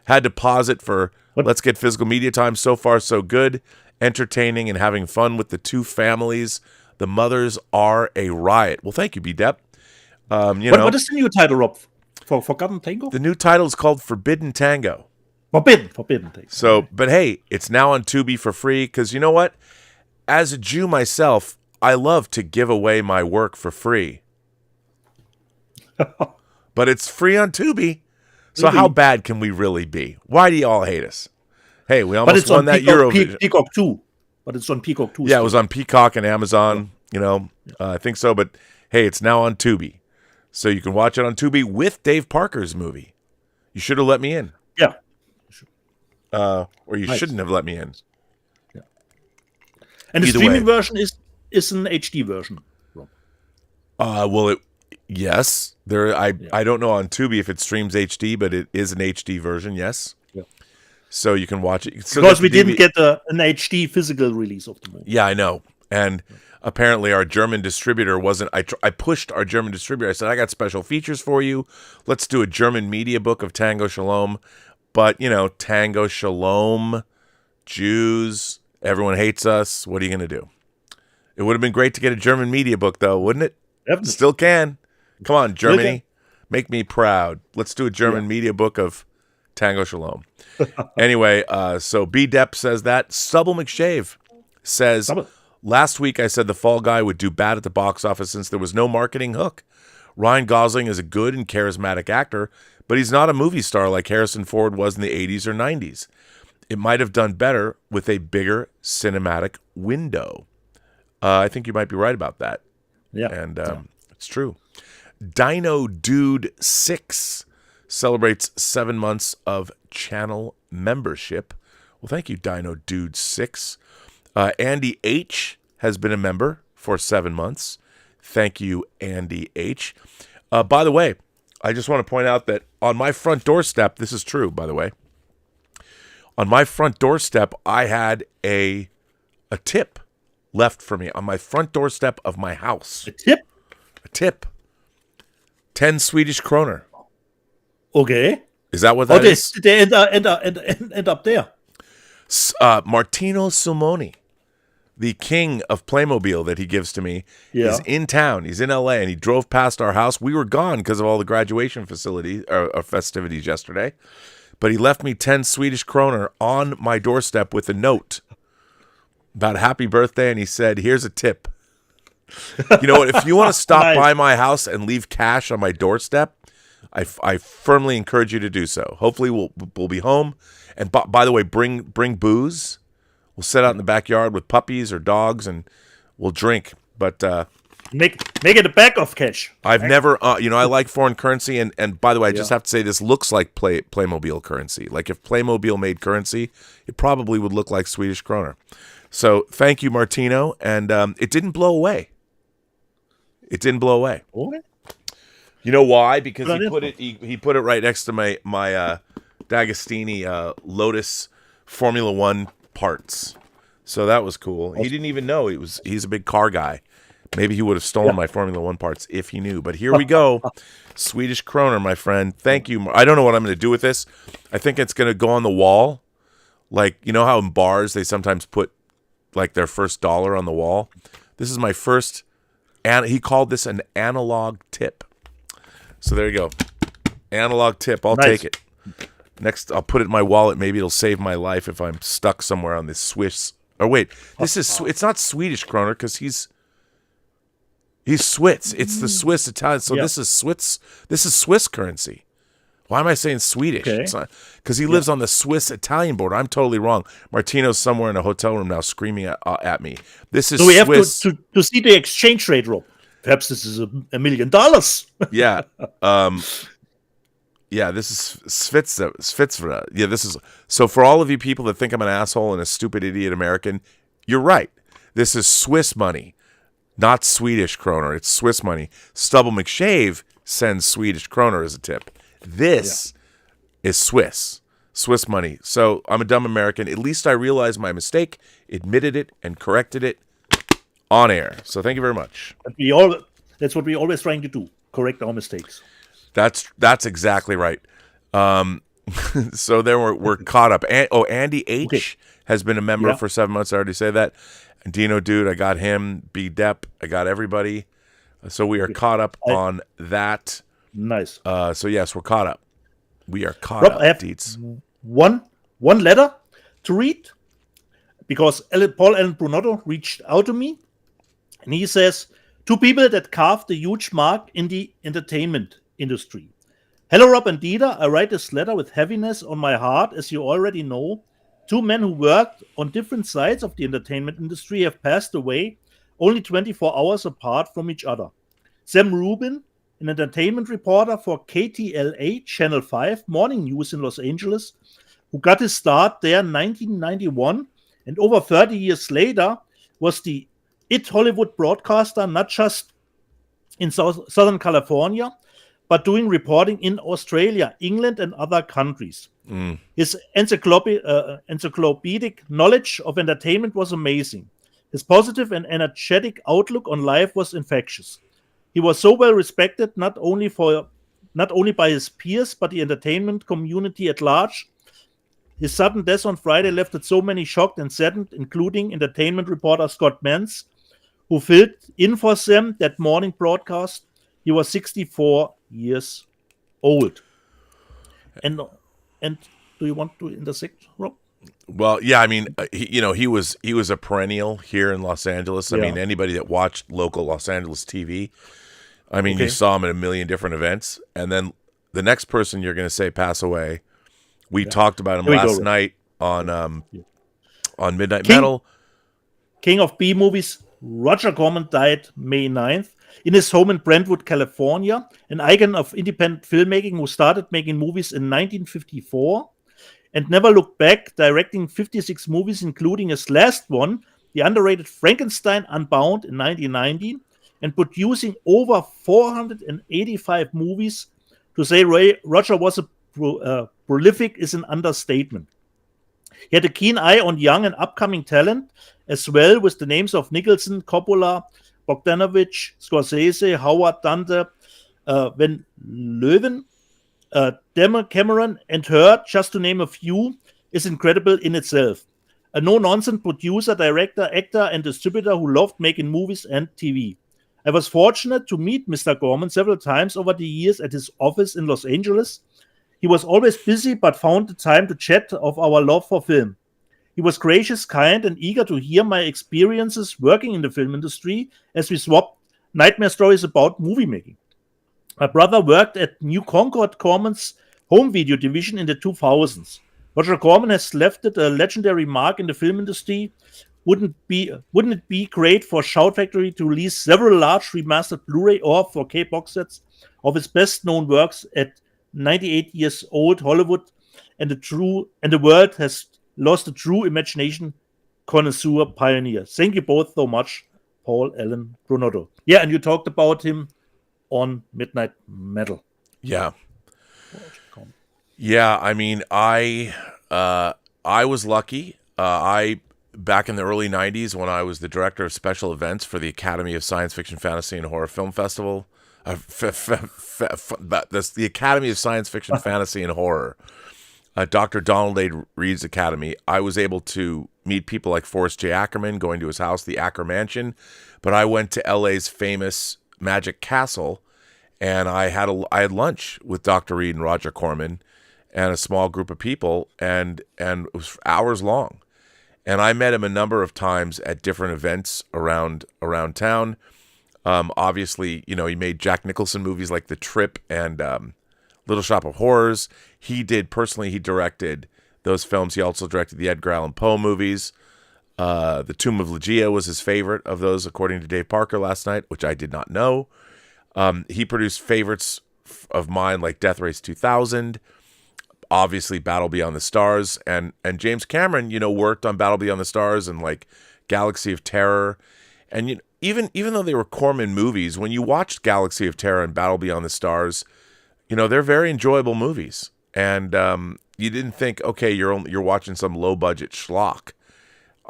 Had to pause it for Let's Get Physical Media Time. So far, so good. Entertaining and having fun with the 2 families. The mothers are a riot. Well, thank you, B. Depp. What is the new title, Rob? For Forgotten Tango? The new title is called Forbidden Tango. Forbidden Tango. So, but hey, it's now on Tubi for free, because you know what? As a Jew myself, I love to give away my work for free. But it's free on Tubi. So how bad can we really be? Why do you all hate us? Hey, we almost won that Eurovision. Peacock 2. But it's on Peacock 2. Yeah, it was on Peacock and Amazon, I think so. But hey, it's now on Tubi. So you can watch it on Tubi with Dave Parker's movie. You should have let me in. Yeah. Or you shouldn't have let me in. Yeah. And the streaming version is an HD version. Yes. I don't know on Tubi if it streams HD, but it is an HD version, yes. Yeah. So you can watch it. Because we didn't get an HD physical release of the movie. Yeah, I know. And apparently our German distributor wasn't... I pushed our German distributor. I said, I got special features for you. Let's do a German media book of Tango Shalom. But, Tango Shalom, Jews, everyone hates us. What are you going to do? It would have been great to get a German media book, though, wouldn't it? Definitely. Still can. Come on, Still Germany. Make me proud. Let's do a German media book of Tango Shalom. Anyway, so B. Depp says that. Stubble McShave says, last week I said The Fall Guy would do bad at the box office since there was no marketing hook. Ryan Gosling is a good and charismatic actor, but he's not a movie star like Harrison Ford was in the 80s or 90s. It might have done better with a bigger cinematic window. I think you might be right about that. Yeah. And it's true. Dino Dude 6 celebrates 7 months of channel membership. Well, thank you, Dino Dude 6. Andy H has been a member for 7 months. Thank you, Andy H. By the way, I just want to point out that on my front doorstep, this is true, by the way. On my front doorstep, I had a tip left for me on my front doorstep of my house. A tip? A tip. 10 Swedish kroner. Okay. Is that what that is? They end up there. Martino Sulmoni, the king of Playmobil that he gives to me, is in town. He's in LA, and he drove past our house. We were gone because of all the graduation festivities yesterday. But he left me 10 Swedish kroner on my doorstep with a note about happy birthday, and he said, here's a tip. You know what? If you want to stop by my house and leave cash on my doorstep, I firmly encourage you to do so. Hopefully we'll be home. And by the way, bring booze. We'll sit out in the backyard with puppies or dogs, and we'll drink. But make it a bag of cash. I've never, I like foreign currency. And by the way, I just have to say this looks like Playmobil currency. Like if Playmobil made currency, it probably would look like Swedish kroner. So thank you, Martino. And it didn't blow away. It didn't blow away. Okay. You know why? Because he put it right next to my D'Agostini Lotus Formula One parts. So that was cool. He didn't even know he's a big car guy. Maybe he would have stolen my Formula One parts if he knew. But here we go. Swedish kroner, my friend. Thank you. I don't know what I'm going to do with this. I think it's going to go on the wall. Like, you know how in bars they sometimes put like their first dollar on the wall? This is my first, and he called this an analog tip. So there you go. Analog tip. I'll take it. Next, I'll put it in my wallet. Maybe it'll save my life if I'm stuck somewhere on this Swiss. Oh, wait. It's not Swedish kroner because he's Swiss. It's the Swiss Italian. So this is Swiss currency. Why am I saying Swedish? Okay. It's not because he lives on the Swiss Italian border. I'm totally wrong. Martino's somewhere in a hotel room now screaming at me. This is so we Swiss. have to see the exchange rate, Rob. Perhaps this is $1 million. Yeah. Yeah, this is Svitsvra. Yeah, this is so for all of you people that think I'm an asshole and a stupid idiot American, you're right. This is Swiss money, not Swedish kroner. It's Swiss money. Stubble McShave sends Swedish kroner as a tip. This is Swiss money. So I'm a dumb American. At least I realized my mistake, admitted it, and corrected it on air. So thank you very much. That's what we're always trying to do, correct our mistakes. That's exactly right. So then we're caught up. Andy H has been a member for 7 months. I already said that. And Dino Dude, I got him. B. Depp, I got everybody. So we are caught up on that. Nice. So yes, we're caught up. We are caught Rob, up. I have one letter to read because Paul Allen Brunotto reached out to me, and he says, 2 people that carved a huge mark in the entertainment industry. Hello, Rob and Dieter. I write this letter with heaviness on my heart. As you already know, 2 men who worked on different sides of the entertainment industry have passed away only 24 hours apart from each other. Sam Rubin, an entertainment reporter for KTLA Channel 5 Morning News in Los Angeles, who got his start there in 1991, and over 30 years later was the Hollywood broadcaster, not just in Southern California, but doing reporting in Australia, England, and other countries. His encyclopedic knowledge of entertainment was amazing. His positive and energetic outlook on life was infectious. He was so well respected not only by his peers, but the entertainment community at large. His sudden death on Friday left so many shocked and saddened, including entertainment reporter Scott Mance, who filled in for them that morning broadcast. He was 64 years old. And do you want to intersect, Rob? Well, yeah, I mean, he was a perennial here in Los Angeles. I Yeah. mean, anybody that watched local Los Angeles TV, I mean, you Okay. saw him at a million different events. And then the next person you're going to say pass away, we talked about him Here we go, last Rob. night on Midnight King- Metal. King of B movies, Roger Corman died May 9th in his home in Brentwood, California, an icon of independent filmmaking who started making movies in 1954 and never looked back, directing 56 movies, including his last one, the underrated Frankenstein Unbound in 1990, and producing over 485 movies. To say Roger was prolific is an understatement. He had a keen eye on young and upcoming talent, as well with the names of Nicholson, Coppola, Bogdanovich, Scorsese, Howard, Dante, Van Leeuwen, Cameron, and her, just to name a few, is incredible in itself. A no-nonsense producer, director, actor, and distributor who loved making movies and TV. I was fortunate to meet Mr. Corman several times over the years at his office in Los Angeles. He was always busy but found the time to chat of our love for film. He was gracious, kind, and eager to hear my experiences working in the film industry as we swapped nightmare stories about movie making. My brother worked at New Concord Corman's home video division in the 2000s. Roger Corman has left it a legendary mark in the film industry. Wouldn't it be great for Shout Factory to release several large remastered Blu-ray or 4K box sets of his best-known works at 98 years old Hollywood, and the world has lost a true imagination connoisseur pioneer. Thank you both so much, Paul Allen Brunotto. Yeah, and you talked about him on Midnight Metal. Yeah. Yeah, I mean, I was lucky. Back in the early 90s when I was the director of special events for the Academy of Science Fiction, Fantasy, and Horror Film Festival. That's the Academy of Science Fiction, Fantasy, and Horror. Dr. Donald A. Reed's Academy. I was able to meet people like Forrest J. Ackerman, going to his house, the Acker Mansion. But I went to LA's famous Magic Castle, and I had lunch with Dr. Reed and Roger Corman and a small group of people, and it was hours long. And I met him a number of times at different events around town. Obviously, he made Jack Nicholson movies like The Trip and Little Shop of Horrors. He directed those films. He also directed the Edgar Allan Poe movies. The Tomb of Ligeia was his favorite of those, according to Dave Parker last night, which I did not know. He produced favorites of mine like Death Race 2000, obviously Battle Beyond the Stars, and James Cameron, worked on Battle Beyond the Stars and like Galaxy of Terror. And even though they were Corman movies, when you watched Galaxy of Terror and Battle Beyond the Stars, they're very enjoyable movies. And you didn't think, okay, you're watching some low budget schlock.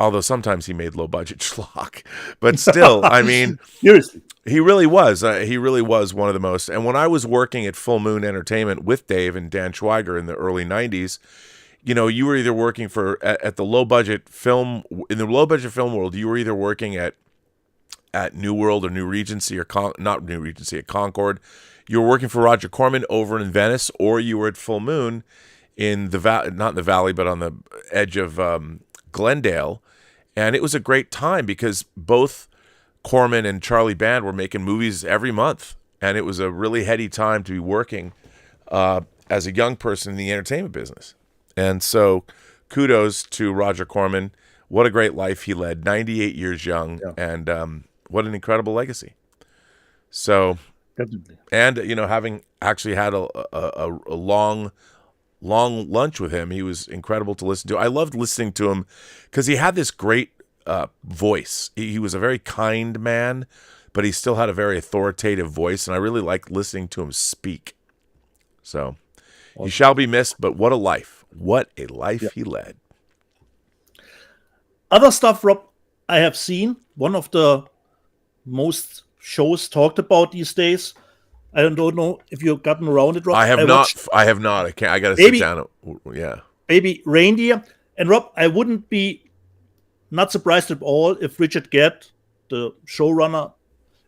Although sometimes he made low budget schlock, but still, I mean, seriously, he really was. He really was one of the most. And when I was working at Full Moon Entertainment with Dave and Dan Schweiger in the early '90s, you were either working at the low budget film in the low budget film world. You were either working at New World or New Regency or not New Regency, at Concord. You were working for Roger Corman over in Venice, or you were at Full Moon in the not in the valley, but on the edge of Glendale. And it was a great time because both Corman and Charlie Band were making movies every month. And it was a really heady time to be working as a young person in the entertainment business. And so kudos to Roger Corman. What a great life he led, 98 years young, and what an incredible legacy. So, definitely. And, having actually had a long lunch with him, he was incredible to listen to. I loved listening to him because he had this great voice. He was a very kind man, but he still had a very authoritative voice, and I really liked listening to him speak. So, he shall be missed, but what a life. What a life he led. Other stuff, Rob, I have seen. One of the most shows talked about these days. I don't know if you've gotten around it, Rob. I have not. I can't. I got to sit down. Yeah. Baby Reindeer. And Rob, I wouldn't be not surprised at all if Richard Gere the showrunner,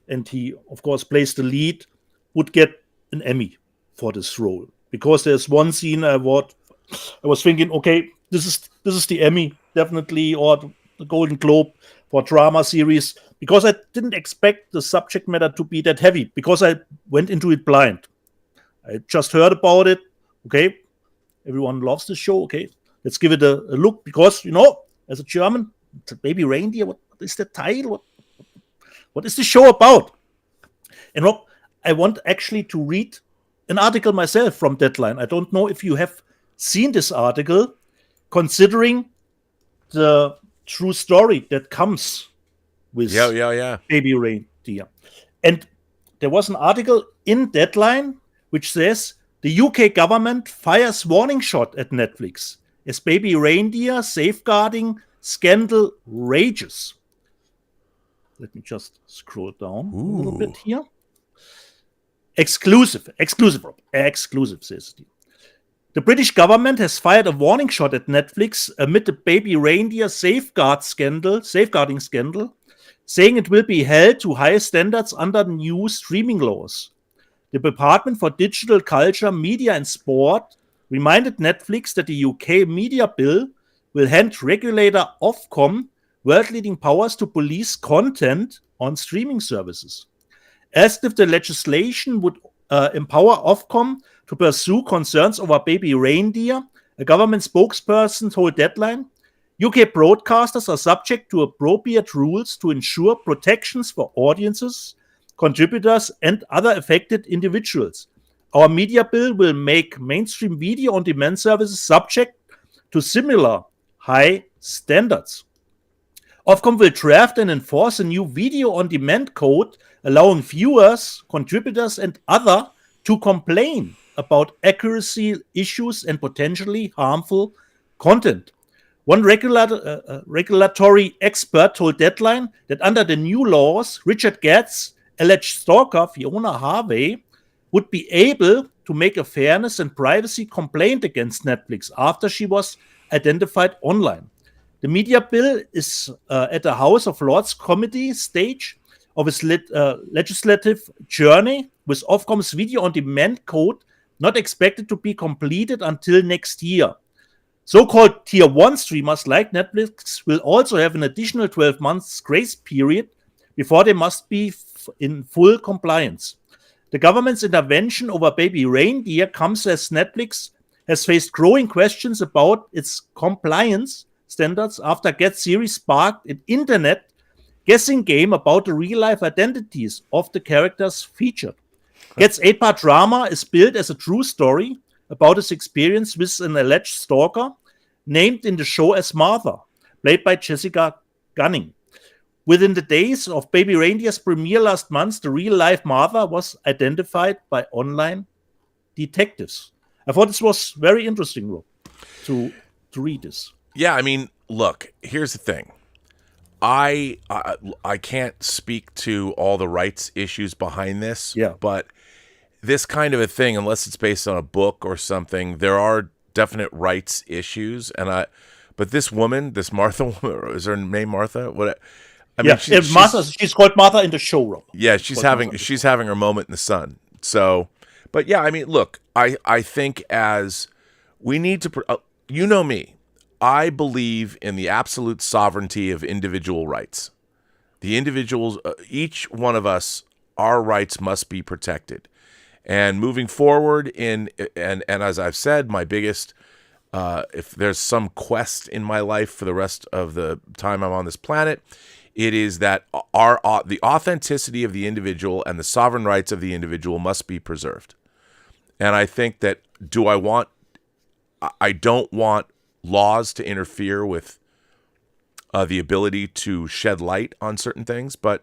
and he, of course, plays the lead, would get an Emmy for this role. Because there's one scene I was thinking, okay, this is the Emmy, definitely, or the Golden Globe for drama series, because I didn't expect the subject matter to be that heavy, because I went into it blind. I just heard about it. Okay, everyone loves the show. Okay, let's give it a look, because, as a German, Baby Reindeer, what is the title? What is the show about? And Rob, I want actually to read an article myself from Deadline. I don't know if you have seen this article, considering the true story that comes with Baby Reindeer. And there was an article in Deadline which says the UK government fires warning shot at Netflix as Baby Reindeer safeguarding scandal rages. Let me just scroll down a little bit here. Exclusive, says he. The British government has fired a warning shot at Netflix amid the Baby Reindeer safeguarding scandal, saying it will be held to higher standards under new streaming laws. The Department for Digital Culture, Media and Sport reminded Netflix that the UK media bill will hand regulator Ofcom world-leading powers to police content on streaming services. As if the legislation would empower Ofcom to pursue concerns over Baby Reindeer, a government spokesperson told Deadline, UK broadcasters are subject to appropriate rules to ensure protections for audiences, contributors, and other affected individuals. Our media bill will make mainstream video on demand services subject to similar high standards. Ofcom will draft and enforce a new video on demand code allowing viewers, contributors, and other to complain about accuracy issues and potentially harmful content. One regulatory expert told Deadline that under the new laws, Richard Gadd's alleged stalker, Fiona Harvey, would be able to make a fairness and privacy complaint against Netflix after she was identified online. The media bill is at the House of Lords committee stage of its legislative journey, with Ofcom's video-on-demand code not expected to be completed until next year. So-called Tier 1 streamers like Netflix will also have an additional 12 months grace period before they must be in full compliance. The government's intervention over Baby Reindeer comes as Netflix has faced growing questions about its compliance standards after Gadd's series sparked an internet guessing game about the real-life identities of the characters featured. Gadd's 8-part drama is billed as a true story about his experience with an alleged stalker named in the show as Martha, played by Jessica Gunning. Within the days of Baby Reindeer's premiere last month, the real-life Martha was identified by online detectives. I thought this was very interesting, Rob, to read this. Yeah, I mean, look, here's the thing. I can't speak to all the rights issues behind this, but this kind of a thing, unless it's based on a book or something, there are definite rights issues. But this woman, this Martha woman, is her name Martha? She's called Martha in the show, Rob. Yeah, she's having her moment in the sun. So, but yeah, I mean, look, I think as we need to, you know me. I believe in the absolute sovereignty of individual rights. The individuals, each one of us, our rights must be protected. And moving forward and as I've said, my biggest, if there's some quest in my life for the rest of the time I'm on this planet, it is that the authenticity of the individual and the sovereign rights of the individual must be preserved. And I think that I don't want laws to interfere with the ability to shed light on certain things, but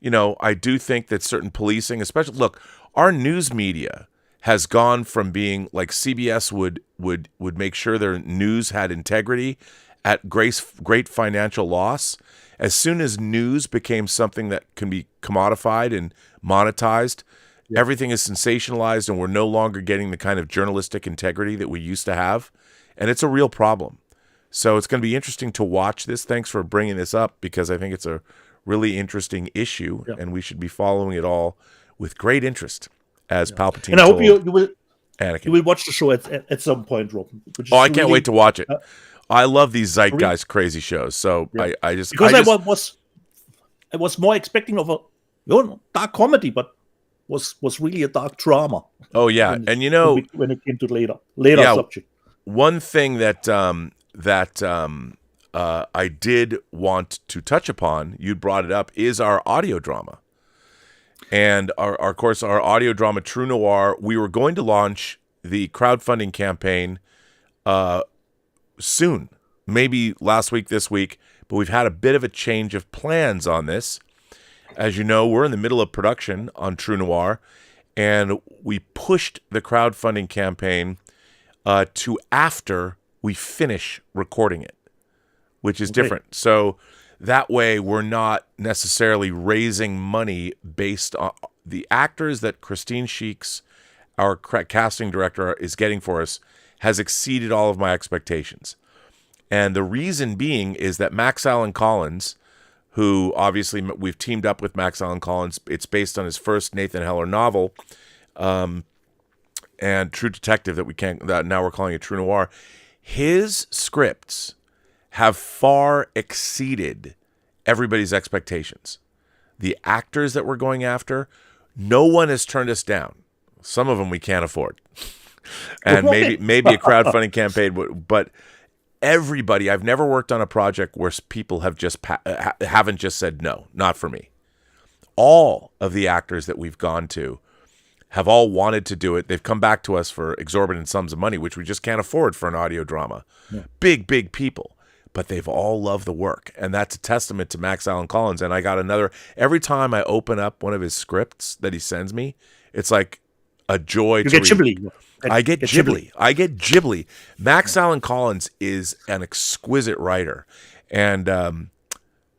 I do think that certain policing, especially, look, our news media has gone from being like CBS would make sure their news had integrity at great financial loss. As soon as news became something that can be commodified and monetized, everything is sensationalized, and we're no longer getting the kind of journalistic integrity that we used to have. And it's a real problem. So it's going to be interesting to watch this. Thanks for bringing this up, because I think it's a really interesting issue, Yeah. and we should be following it all with great interest, as Palpatine And I hope told you will Anakin. watch the show at some point, Rob. Which Oh, is I can't wait to watch it. I love these zeitgeist crazy shows. So yeah. I just because I was more expecting of a dark comedy, but was really a dark drama. Oh yeah, and when it came to later subject. One thing that I did want to touch upon, you brought it up, is our audio drama. And our audio drama, True Noir, we were going to launch the crowdfunding campaign soon, maybe last week, this week, but we've had a bit of a change of plans on this. As you know, we're in the middle of production on True Noir, and we pushed the crowdfunding campaign to after we finish recording it, which is different. So that way we're not necessarily raising money based on the actors that Christine Sheeks, our casting director, is getting for us, has exceeded all of my expectations. And the reason being is that Max Allan Collins, who obviously we've teamed up with Max Allan Collins, it's based on his first Nathan Heller novel, and True Detective that now we're calling it True Noir. His scripts have far exceeded everybody's expectations. The actors that we're going after, no one has turned us down. Some of them we can't afford. And maybe a crowdfunding campaign, but everybody, I've never worked on a project where people have haven't just said no, not for me. All of the actors that we've gone to have all wanted to do it. They've come back to us for exorbitant sums of money, which we just can't afford for an audio drama. Yeah. Big people. But they've all loved the work. And that's a testament to Max Allan Collins. And I got every time I open up one of his scripts that he sends me, it's like a joy to read. Ghibli. I get Ghibli. Max Allan Collins is an exquisite writer. And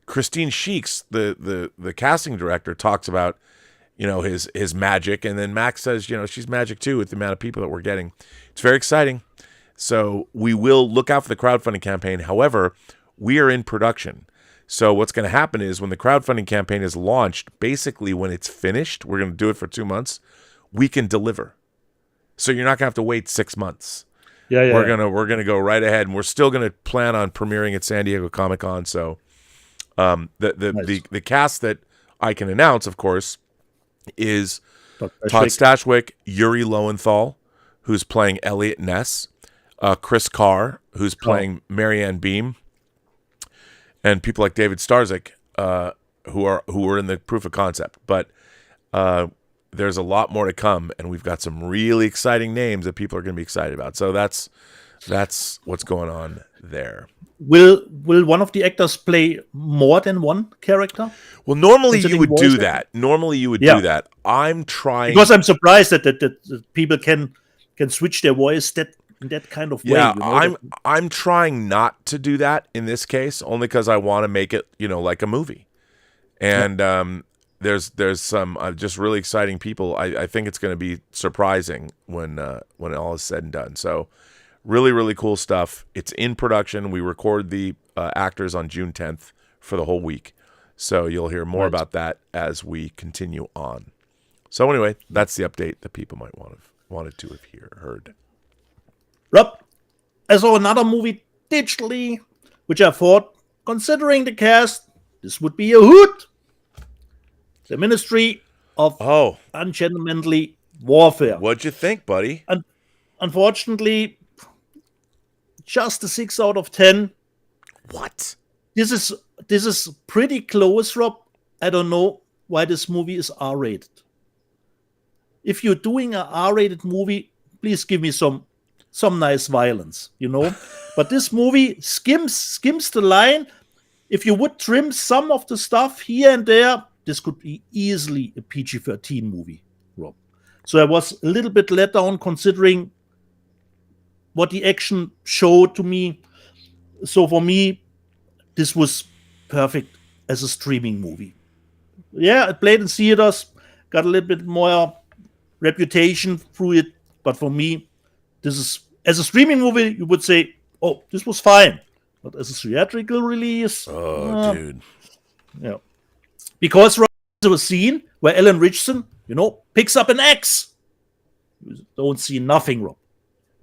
Christine Sheeks, the casting director, talks about, his magic. And then Max says, she's magic too with the amount of people that we're getting. It's very exciting. So we will look out for the crowdfunding campaign. However, we are in production. So what's going to happen is when the crowdfunding campaign is launched, basically when it's finished, we're going to do it for 2 months, we can deliver. So you're not going to have to wait 6 months. Yeah. We're gonna go right ahead, and we're still going to plan on premiering at San Diego Comic-Con. So the cast that I can announce, of course, is Todd Stashwick, Yuri Lowenthal, who's playing Elliot Ness, Chris Carr, who's playing Marianne Beam, and people like David Starzyk, who are in the proof of concept. But there's a lot more to come, and we've got some really exciting names that people are going to be excited about. So that's what's going on there. Will one of the actors play more than one character? Well, normally you would do that. Do that. I'm trying, because I'm surprised that people can switch their voice in that kind of way. Yeah, I'm trying not to do that in this case, only because I want to make it like a movie. And there's some just really exciting people. I think it's going to be surprising when all is said and done. So really, really cool stuff. It's in production. We record the actors on June 10th for the whole week. So you'll hear more about that as we continue on. So anyway, that's the update that people might wanted to have heard. Rob, I saw another movie digitally, which I thought, considering the cast, this would be a hoot. The Ministry of Ungentlemanly Warfare. What'd you think, buddy? Unfortunately, just a 6 out of 10. What? This is pretty close, Rob. I don't know why this movie is R-rated. If you're doing an R-rated movie, please give me some nice violence, But this movie skims the line. If you would trim some of the stuff here and there, this could be easily a PG-13 movie, Rob. So I was a little bit let down considering what the action showed to me. So for me, this was perfect as a streaming movie. Yeah, it played in theaters, got a little bit more reputation through it, but for me, this is, as a streaming movie, you would say, oh, this was fine. But as a theatrical release... Oh, dude. Yeah. Because there's a scene where Alan Richardson, picks up an axe. You don't see nothing, Rob.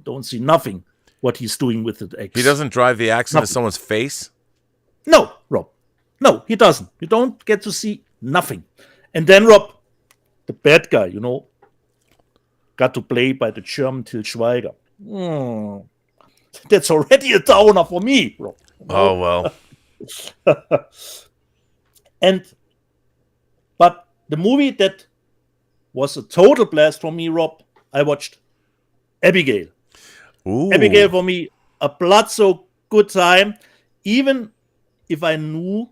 Don't see nothing what he's doing with the axe. He doesn't drive the axe into someone's face? No, Rob. No, he doesn't. You don't get to see nothing. And then, Rob, the bad guy, got to play by the German Til Schweiger. That's already a downer for me, Rob. Oh, well. But the movie that was a total blast for me, Rob, I watched Abigail. Ooh. Abigail, for me, a blood so good time. Even if I knew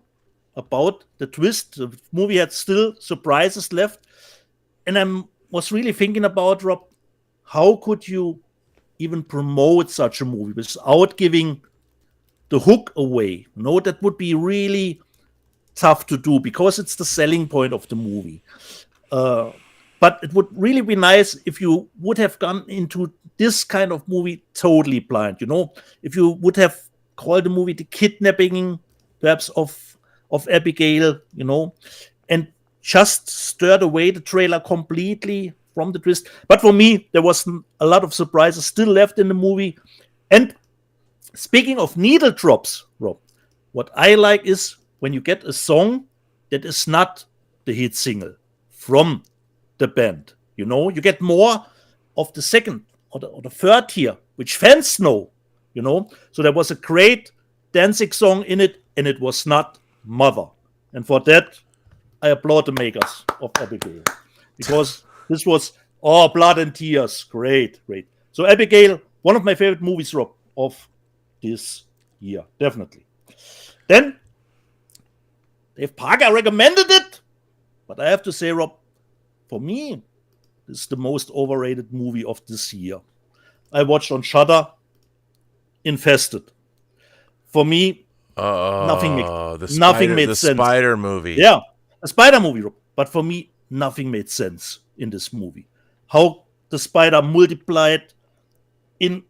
about the twist, the movie had still surprises left. And I was really thinking about, Rob, how could you even promote such a movie without giving the hook away? That would be really tough to do because it's the selling point of the movie. But it would really be nice if you would have gone into this kind of movie totally blind, if you would have called the movie The Kidnapping, perhaps, of Abigail, and just stirred away the trailer completely from the twist. But for me, there was a lot of surprises still left in the movie. And speaking of needle drops, Rob, what I like is when you get a song that is not the hit single from the band. You get more of the second or the third tier, which fans know. So there was a great dancing song in it, and it was not Mother. And for that, I applaud the makers of Abigail, because this was blood and tears. Great. So Abigail, one of my favorite movies, Rob, of this year, definitely. Then Dave Parker recommended it, but I have to say, Rob, for me, this is the most overrated movie of this year. I watched on Shudder, Infested. For me, nothing made sense. The spider movie. Yeah, a spider movie, Rob. But for me, nothing made sense in this movie. How the spider multiplied in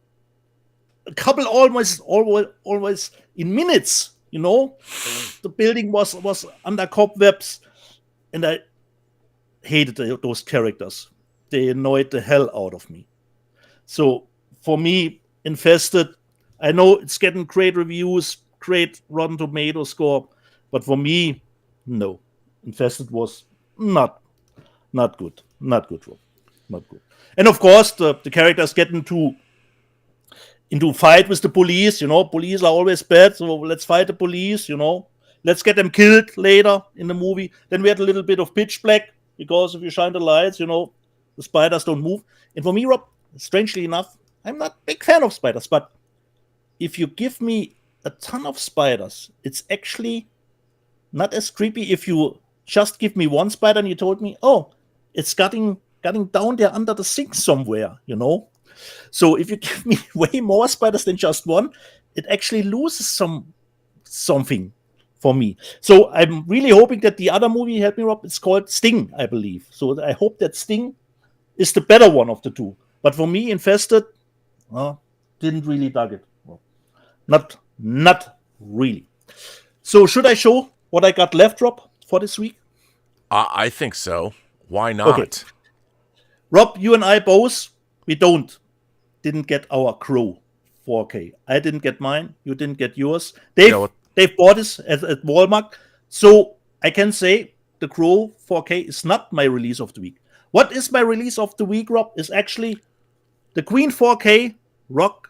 a couple, always in minutes. The building was under cobwebs, and I hated those characters. They annoyed the hell out of me. So for me, Infested, I know it's getting great reviews, great Rotten Tomato score, but for me, no. Infested was not good. Not good, Rob. Not good. And of course, the characters get into fight with the police. Police are always bad, so let's fight the police. Let's get them killed later in the movie. Then we had a little bit of pitch black, because if you shine the lights, the spiders don't move. And for me, Rob, strangely enough, I'm not a big fan of spiders, but if you give me a ton of spiders, it's actually not as creepy if you just give me one spider and you told me, it's getting down there under the sink somewhere, So if you give me way more spiders than just one, it actually loses something for me. So I'm really hoping that the other movie, help me, Rob, it's called Sting, I believe. So I hope that Sting is the better one of the two. But for me, Infested, didn't really dug it. Not really. So should I show what I got left, Rob, for this week? I think so. Why not? Okay. Rob, you and I both, we didn't get our Crow 4K. I didn't get mine. You didn't get yours. Dave bought this at Walmart. So I can say the Crow 4K is not my release of the week. What is my release of the week, Rob, is actually the Queen 4K Rock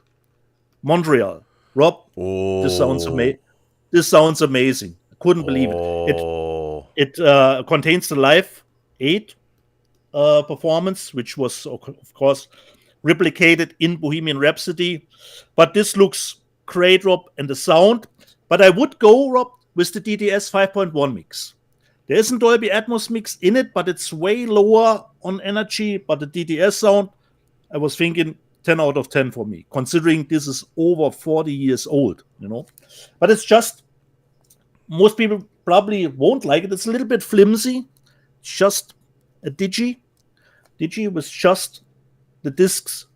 Montreal. Rob, this sounds amazing. This sounds amazing. I couldn't believe it. It contains the Live 8 performance, which was, of course, replicated in Bohemian Rhapsody. But this looks great, Rob, and the sound. But I would go, Rob, with the DTS 5.1 mix. There isn't Dolby Atmos mix in it, but it's way lower on energy. But the DTS sound, I was thinking 10 out of 10 for me, considering this is over 40 years old, But it's just, most people probably won't like it. It's a little bit flimsy. It's just a digi with just the discs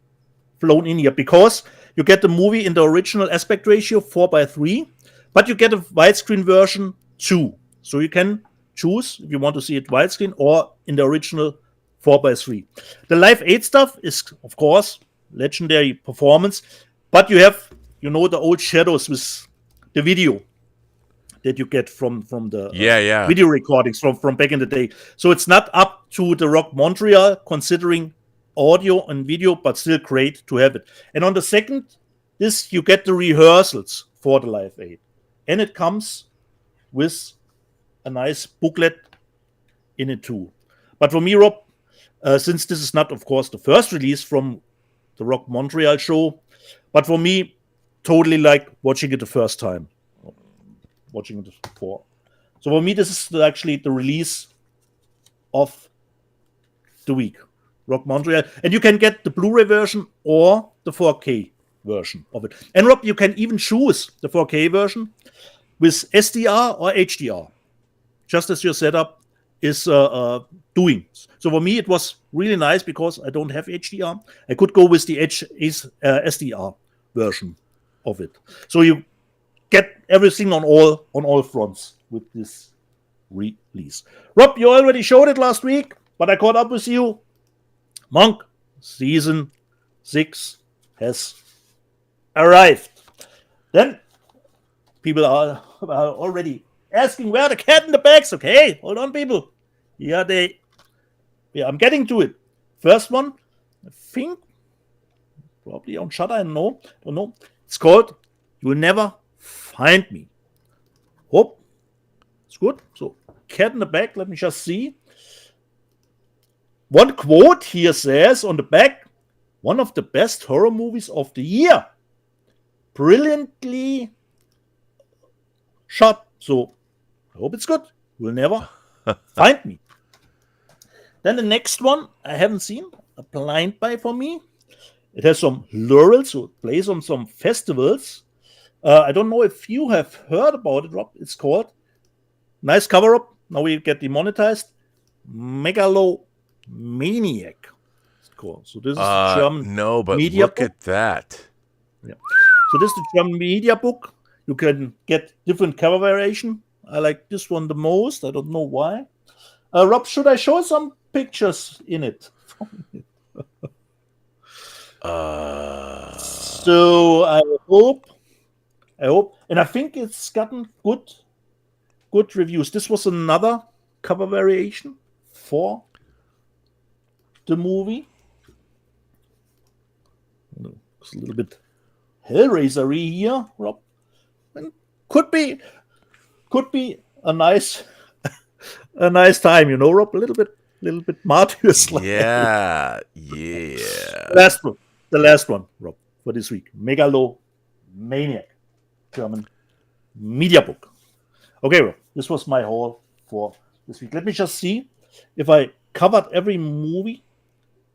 flown in here, because you get the movie in the original aspect ratio 4:3, but you get a widescreen version too. So you can choose if you want to see it widescreen or in the original 4:3. The Live 8 stuff is, of course, legendary performance, but you have, the old shadows with the video that you get from the video recordings from back in the day. So it's not up to the Rock Montreal, considering audio and video, but still great to have it. And on the second disc, you get the rehearsals for the Live 8. And it comes with a nice booklet in it too. But for me, Rob, since this is not, of course, the first release from the Rock Montreal show, but for me, totally like watching it the first time. Watching it before. So for me, this is actually the release of the week. Rock Montreal. And you can get the Blu-ray version or the 4K version of it. And Rob, you can even choose the 4K version with SDR or HDR, just as your setup is doing. So for me, it was really nice because I don't have HDR. I could go with the SDR version of it. So you get everything on all fronts with this release. Rob, you already showed it last week, but I caught up with you. Monk Season 6 has arrived. Then people are already asking where the cat in the bags. Okay, hold on, people. Yeah, I'm getting to it. First one, I think, probably on Shudder. I don't know. It's called "You Will Never Find Me." Hope it's good. So, cat in the bag. Let me just see. One quote here says on the back, "One of the best horror movies of the year. Brilliantly shot." So I hope it's good. You'll never find me. Then the next one I haven't seen, a blind buy for me. It has some laurels, so it plays on some festivals. I don't know if you have heard about it, Rob. It's called, nice cover up. Now we get demonetized. Megalomaniac. It's called. So this is the German media look book. At that. Yeah. So this is the German media book. You can get different cover variation. I like this one the most. I don't know why. Rob, should I show some pictures in it? So I hope, and I think it's gotten good reviews. This was another cover variation for the movie. It's a little bit Hellraiser-y here, Rob. And could be a nice time, Rob. A little bit martyrs. Yeah. The last one, Rob, for this week. Megalomaniac, German media book. Okay, Rob, this was my haul for this week. Let me just see if I covered every movie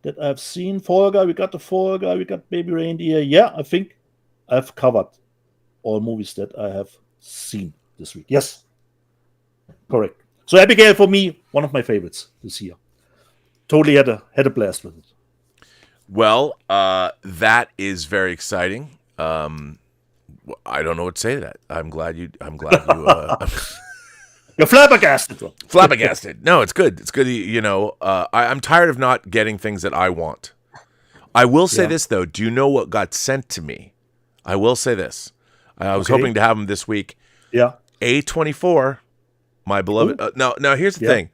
that I've seen. Fall Guy, we got the Fall Guy, we got Baby Reindeer. Yeah, I think I've covered all movies that I have seen this week. Yes, correct. So Abigail, for me, one of my favorites this year. Totally had a blast with it. Well, that is very exciting. I don't know what to say to that. I'm glad you. You're flabbergasted. Flabbergasted. No, it's good. It's good. I'm tired of not getting things that I want. I will say this though. Do you know what got sent to me? I will say this. I was hoping to have them this week. Yeah. A24, my beloved. Now here's the thing.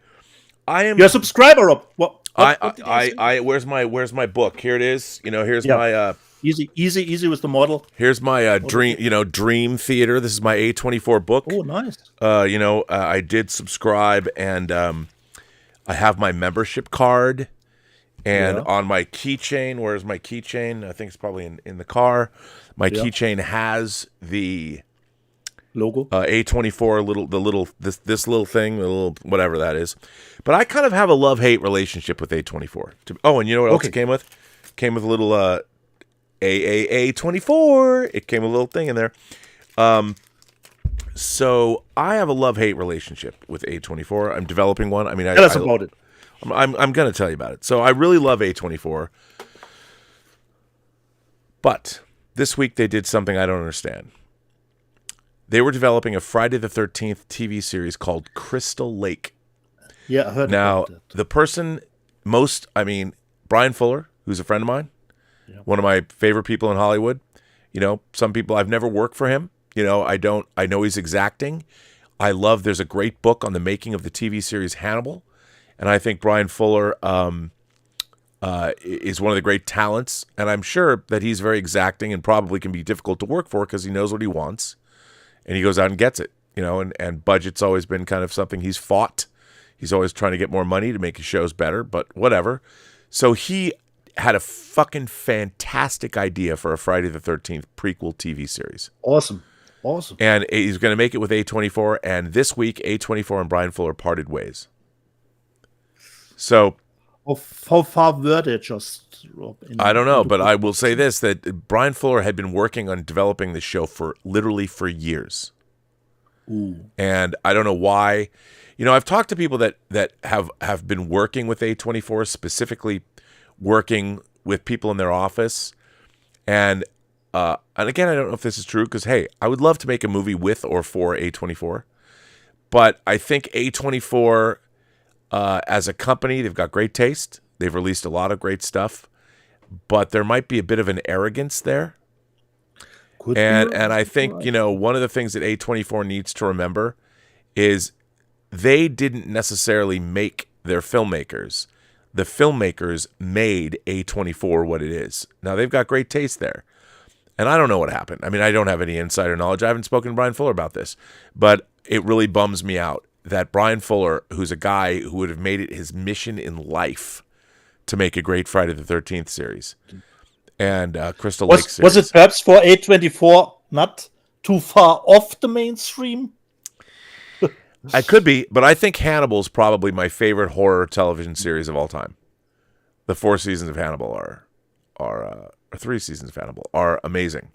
You're a subscriber of what? Where's my book? Here it is. Here's my easy with the model. Here's my Dream Theater. This is my A24 book. Oh, nice. I did subscribe, and I have my membership card, and on my keychain. Where's my keychain? I think it's probably in the car. My keychain has the logo. A24 this little thing, the little whatever that is. But I kind of have a love-hate relationship with A24. And you know what else it came with? It came with a little AAA24. It came with a little thing in there. So I have a love-hate relationship with A24. I'm developing one. I mean, tell us about it. I'm going to tell you about it. So I really love A24. But this week they did something I don't understand. They were developing a Friday the 13th TV series called Crystal Lake. Yeah, I heard Now, about that. the person Brian Fuller, who's a friend of mine, one of my favorite people in Hollywood. Some people, I've never worked for him. I know he's exacting. There's a great book on the making of the TV series Hannibal. And I think Brian Fuller is one of the great talents. And I'm sure that he's very exacting and probably can be difficult to work for because he knows what he wants. And he goes out and gets it, and budget's always been kind of something he's fought. He's always trying to get more money to make his shows better, but whatever. So he had a fucking fantastic idea for a Friday the 13th prequel TV series. Awesome. And he's going to make it with A24, and this week A24 and Brian Fuller parted ways. So how far were they just? I don't know, but I will say this, that Brian Fuller had been working on developing the show for years. Ooh. And I don't know why. I've talked to people that have been working with A24, specifically working with people in their office. And again, I don't know if this is true because, hey, I would love to make a movie with or for A24. But I think A24, as a company, they've got great taste. They've released a lot of great stuff. But there might be a bit of an arrogance there. And I think, one of the things that A24 needs to remember is they didn't necessarily make their filmmakers. The filmmakers made A24 what it is. Now, they've got great taste there. And I don't know what happened. I don't have any insider knowledge. I haven't spoken to Brian Fuller about this. But it really bums me out that Brian Fuller, who's a guy who would have made it his mission in life to make a great Friday the 13th series and Crystal Lake series. Was it perhaps for A24 not too far off the mainstream? I could be, but I think Hannibal's probably my favorite horror television series of all time. The 4 seasons of Hannibal or 3 seasons of Hannibal are amazing.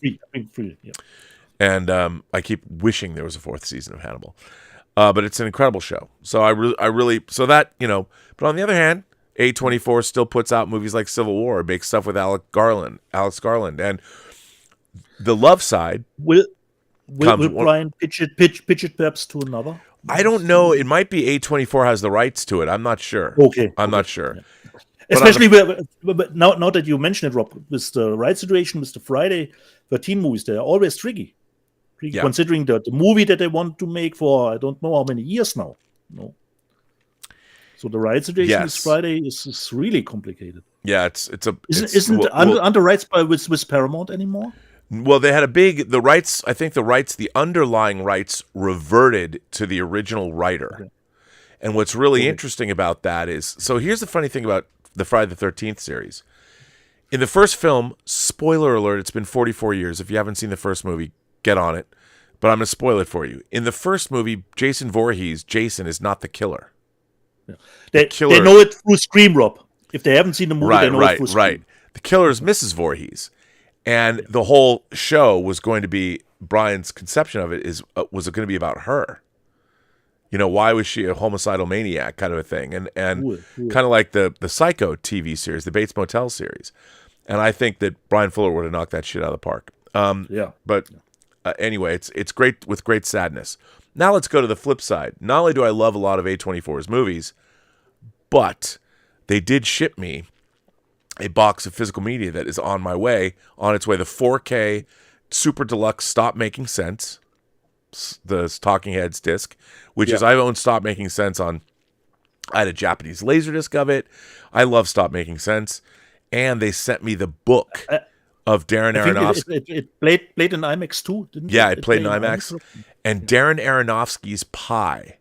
Three, yeah. And I keep wishing there was a 4th season of Hannibal. But it's an incredible show. So I really, so that, but on the other hand, A24 still puts out movies like Civil War, makes stuff with Alex Garland, and the love side. Will Brian pitch it perhaps to another? I don't know. It might be A24 has the rights to it. I'm not sure. Okay. I'm not sure. Yeah. Especially but now that you mention it, Rob, with the right situation with the Friday 13 movies, they're always tricky. Yeah. Considering the movie that they want to make for I don't know how many years now. No. So the right situation with Friday is really complicated. Yeah, isn't under rights with Paramount anymore? Well, they had the rights, the underlying rights reverted to the original writer. Okay. And what's really interesting about that is, so here's the funny thing about the Friday the 13th series. In the first film, spoiler alert, it's been 44 years. If you haven't seen the first movie, get on it. But I'm going to spoil it for you. In the first movie, Jason is not the killer. Yeah. They know it through Scream, Rob. If they haven't seen the movie, they know it through Scream. Right. The killer is Mrs. Voorhees. And the whole show was going to be, Brian's conception of it was going to be about her. Why was she a homicidal maniac kind of a thing? And kind of like the Psycho TV series, the Bates Motel series. And I think that Brian Fuller would have knocked that shit out of the park. But anyway, it's great with great sadness. Now let's go to the flip side. Not only do I love a lot of A24's movies, but they did ship me a box of physical media that is on its way. The 4K Super Deluxe Stop Making Sense, the Talking Heads disc, which is, I've owned Stop Making Sense on, I had a Japanese Laserdisc of it. I love Stop Making Sense. And they sent me the book of Darren Aronofsky. It played in IMAX too, didn't it? Yeah, it played in IMAX. And Darren Aronofsky's Pi,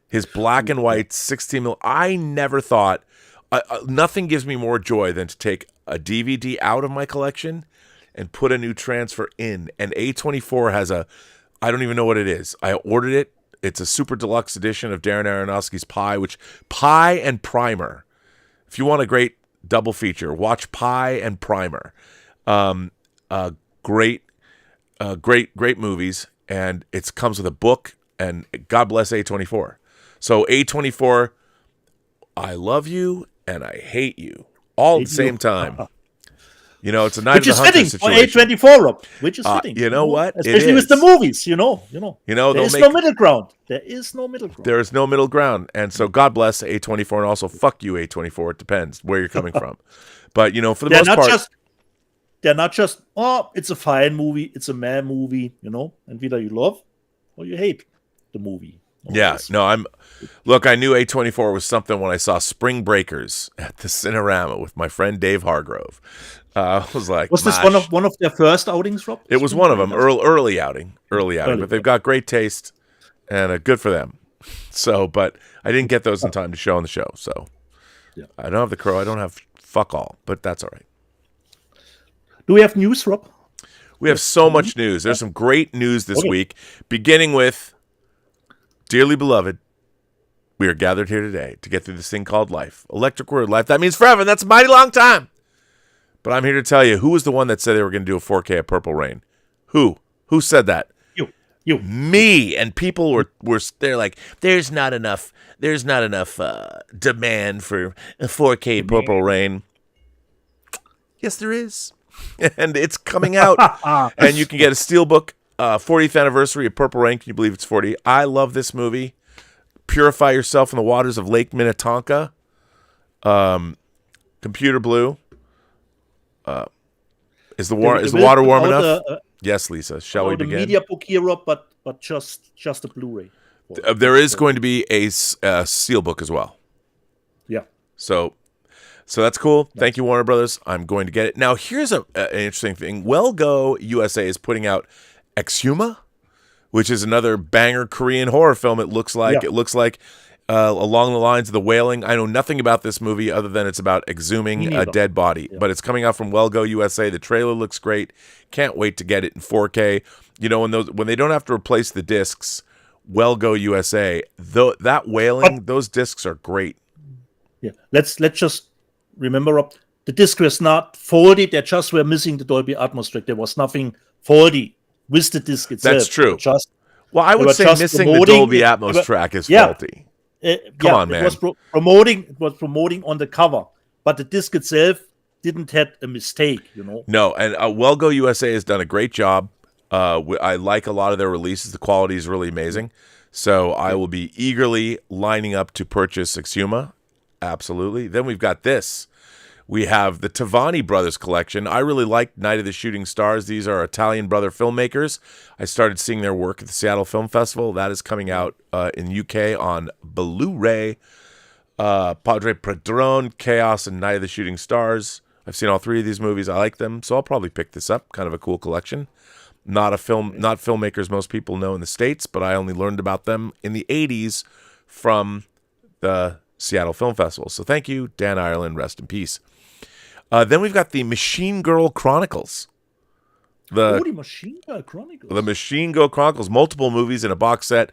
his black and white 16mm. I never thought, nothing gives me more joy than to take a DVD out of my collection and put a new transfer in. And A24 has I don't even know what it is. I ordered it. It's a super deluxe edition of Darren Aronofsky's Pi and Primer. If you want a great double feature, watch Pi and Primer. Great movies, and it comes with a book, and God bless A24. So A24, I love you and I hate you all at the same time. You know, it's a Night Which of the is Hunter fitting for situation. A24, Rob. Which is fitting. You know what? It Especially with the is. movies, you know. There is no middle ground. There is no middle ground. There is no middle ground. And so God bless A24 and also fuck you, A24. It depends where you're coming from. But, you know, for the most part. They're not just, oh, it's a fine movie. It's a man movie, you know. And either you love or you hate the movie. Yeah, no, look, I knew A24 was something when I saw Spring Breakers at the Cinerama with my friend Dave Hargrove. I was like, was this one of their first outings, Rob? It was one of them, early outing, but they've got great taste and good for them. So, but I didn't get those in time to show on the show. So, yeah. I don't have the Crow. I don't have fuck all, but that's all right. Do we have news, Rob? We have so much news. There's some great news this week, beginning with. Dearly beloved, we are gathered here today to get through this thing called life. Electric word, life. That means forever. That's a mighty long time. But I'm here to tell you, who was the one that said they were going to do a 4K of Purple Rain? Who? Who said that? You. Me. And people were they're like, there's not enough demand for a 4K Purple Rain. Yes, there is. And it's coming out. And you can get a steelbook. 40th anniversary of Purple Rain. Can you believe it's 40? I love this movie. Purify yourself in the waters of Lake Minnetonka. Computer Blue. Is the water warm enough? Yes, Lisa. Shall we begin? The media book here, Rob, but just a Blu-ray. There is going to be a steelbook as well. Yeah. So that's cool. Thank you, Warner Brothers. I'm going to get it. Now, here's an interesting thing. Well Go USA is putting out Exhuma, which is another banger Korean horror film. It looks like along the lines of The Wailing. I know nothing about this movie other than it's about exhuming a dead body, but it's coming out from Well Go USA. The trailer looks great. Can't wait to get it in 4K. You know, when they don't have to replace the discs, Well Go USA, that Wailing, those discs are great. Yeah, let's just remember, Rob, the disc was not faulty. They just were missing the Dolby Atmos track. There was nothing faulty with the disc itself. That's true. Well, I would say missing the Dolby Atmos track is faulty. Come on, man. It was promoting on the cover, but the disc itself didn't have a mistake, you know. No, and Well Go USA has done a great job. I like a lot of their releases. The quality is really amazing. So I will be eagerly lining up to purchase Exhuma. Absolutely. Then we've got this. We have the Tavani Brothers collection. I really like Night of the Shooting Stars. These are Italian brother filmmakers. I started seeing their work at the Seattle Film Festival. That is coming out in the UK on Blu-ray. Padre Padron, Chaos, and Night of the Shooting Stars. I've seen all three of these movies. I like them, so I'll probably pick this up. Kind of a cool collection. Not filmmakers most people know in the States, but I only learned about them in the 80s from the Seattle Film Festival. So thank you, Dan Ireland. Rest in peace. Then we've got the Machine Girl Chronicles. The Machine Girl Chronicles. The Machine Girl Chronicles. Multiple movies in a box set.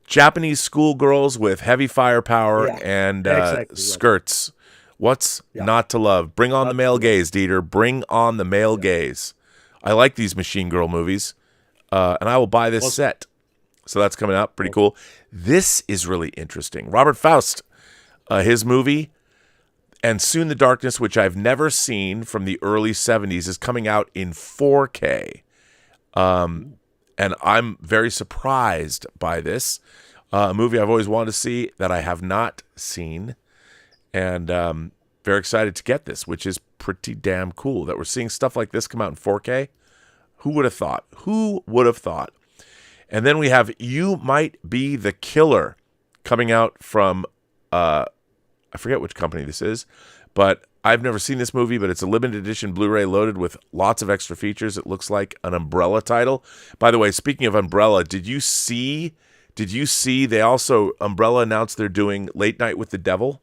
Japanese schoolgirls with heavy firepower and skirts. What's not to love? Bring on the male gaze, Dieter. Bring on the male gaze. I like these Machine Girl movies, and I will buy this set. So that's coming out. Pretty cool. This is really interesting. Robert Faust, his movie, and Soon the Darkness, which I've never seen from the early 70s, is coming out in 4K. And I'm very surprised by this. A movie I've always wanted to see that I have not seen. And very excited to get this, which is pretty damn cool that we're seeing stuff like this come out in 4K. Who would have thought? Who would have thought? And then we have You Might Be the Killer coming out from, I forget which company this is, but I've never seen this movie, but it's a limited edition Blu-ray loaded with lots of extra features. It looks like an Umbrella title. By the way, speaking of Umbrella, did you see they also, Umbrella announced they're doing Late Night with the Devil?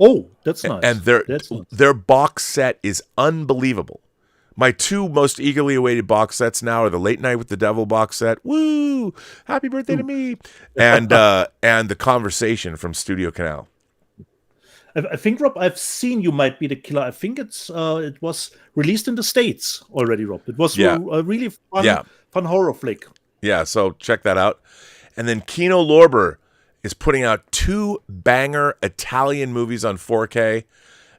Oh, that's nice. And their box set is unbelievable. My two most eagerly awaited box sets now are the Late Night with the Devil box set. Woo! Happy birthday to me! And The Conversation from Studio Canal. I think, Rob, I've seen You Might Be the Killer. I think it was released in the States already, Rob. It was a really fun horror flick. Yeah, so check that out. And then Kino Lorber is putting out 2 banger Italian movies on 4K.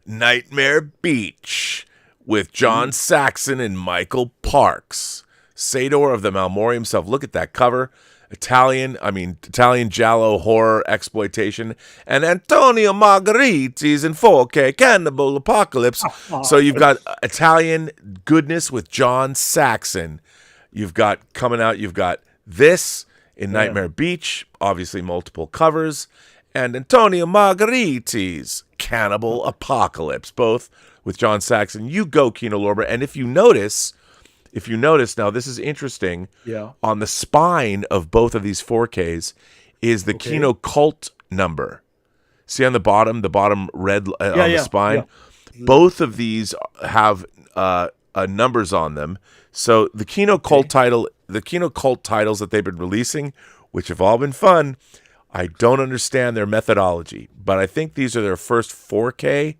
Nightmare Beach, with John Saxon and Michael Parks. Sador of the Malmori himself. Look at that cover. Italian Giallo horror exploitation, and Antonio Margheriti's in 4K Cannibal Apocalypse. So you've got Italian goodness with John Saxon. You've got this in Nightmare Beach, obviously multiple covers, and Antonio Margheriti's Cannibal Apocalypse, both with John Saxon. You go, Kino Lorber. And if you notice, now this is interesting. Yeah. On the spine of both of these 4Ks is the Kino Cult number. See on the bottom red on the spine. Yeah. Both of these have numbers on them. So the Kino Cult titles that they've been releasing, which have all been fun, I don't understand their methodology, but I think these are their first 4K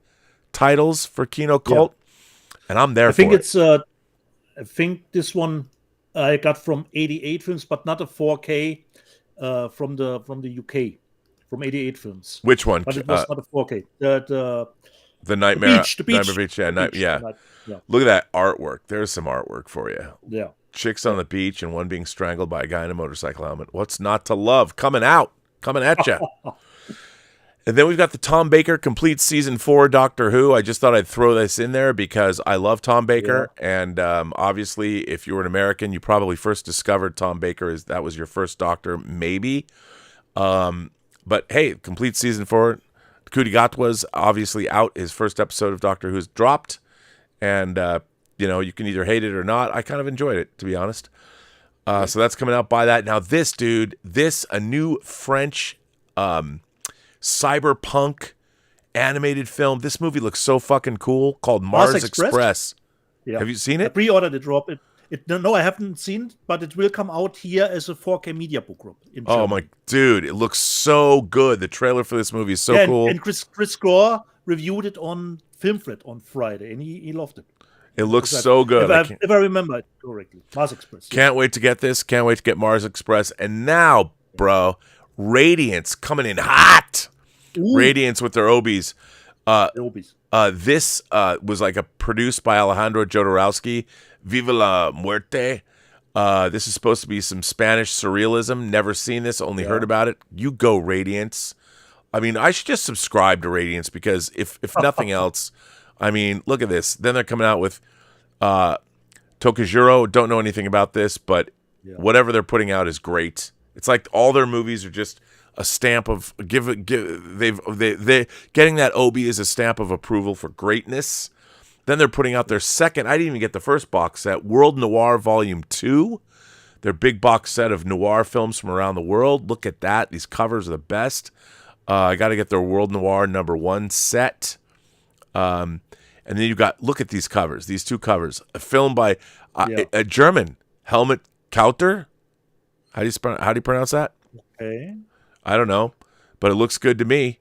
titles for Kino Cult, and I'm there for it. I think this one I got from 88 Films, but not a 4K from the UK, from 88 Films. Which one? But it was not a 4K. The Nightmare the beach. Nightmare Beach, yeah. Look at that artwork. There's some artwork for you. Yeah. Chicks on the beach and one being strangled by a guy in a motorcycle helmet. What's not to love? Coming at you. And then we've got the Tom Baker complete season 4 Doctor Who. I just thought I'd throw this in there because I love Tom Baker. Yeah. And obviously, if you were an American, you probably first discovered Tom Baker. That was your first Doctor, maybe. But hey, complete season 4. Kudigatwa's obviously out. His first episode of Doctor Who's dropped. And, you can either hate it or not. I kind of enjoyed it, to be honest. So that's coming out by that. Now, a new French cyberpunk animated film. This movie looks so fucking cool, called Mars Express. Yeah. Have you seen it? I pre-ordered it, Rob. No, I haven't seen it, but it will come out here as a 4K media book, Rob. Oh my dude, it looks so good. The trailer for this movie is so cool. And Chris Gore reviewed it on FilmFred on Friday, and he loved it. It looks so good. If I remember it correctly. Mars Express. Can't wait to get this. Can't wait to get Mars Express. And now, bro, Radiance coming in hot. Ooh. Radiance with their Obies. This was produced by Alejandro Jodorowsky. Viva la Muerte. This is supposed to be some Spanish surrealism. Never seen this. Only heard about it. You go, Radiance. I mean, I should just subscribe to Radiance because if nothing else, I mean, look at this. Then they're coming out with Tokajiro. Don't know anything about this, but whatever they're putting out is great. It's like all their movies are just a stamp of they getting that Obi is a stamp of approval for greatness. Then they're putting out their second. I didn't even get the first box set, World Noir Volume 2. Their big box set of noir films from around the world. Look at that. These covers are the best. I got to get their World Noir #1 set. And then you got, look at these covers, these two covers. A film by a German, Helmut Kauter. How do you pronounce that? Okay. I don't know, but it looks good to me.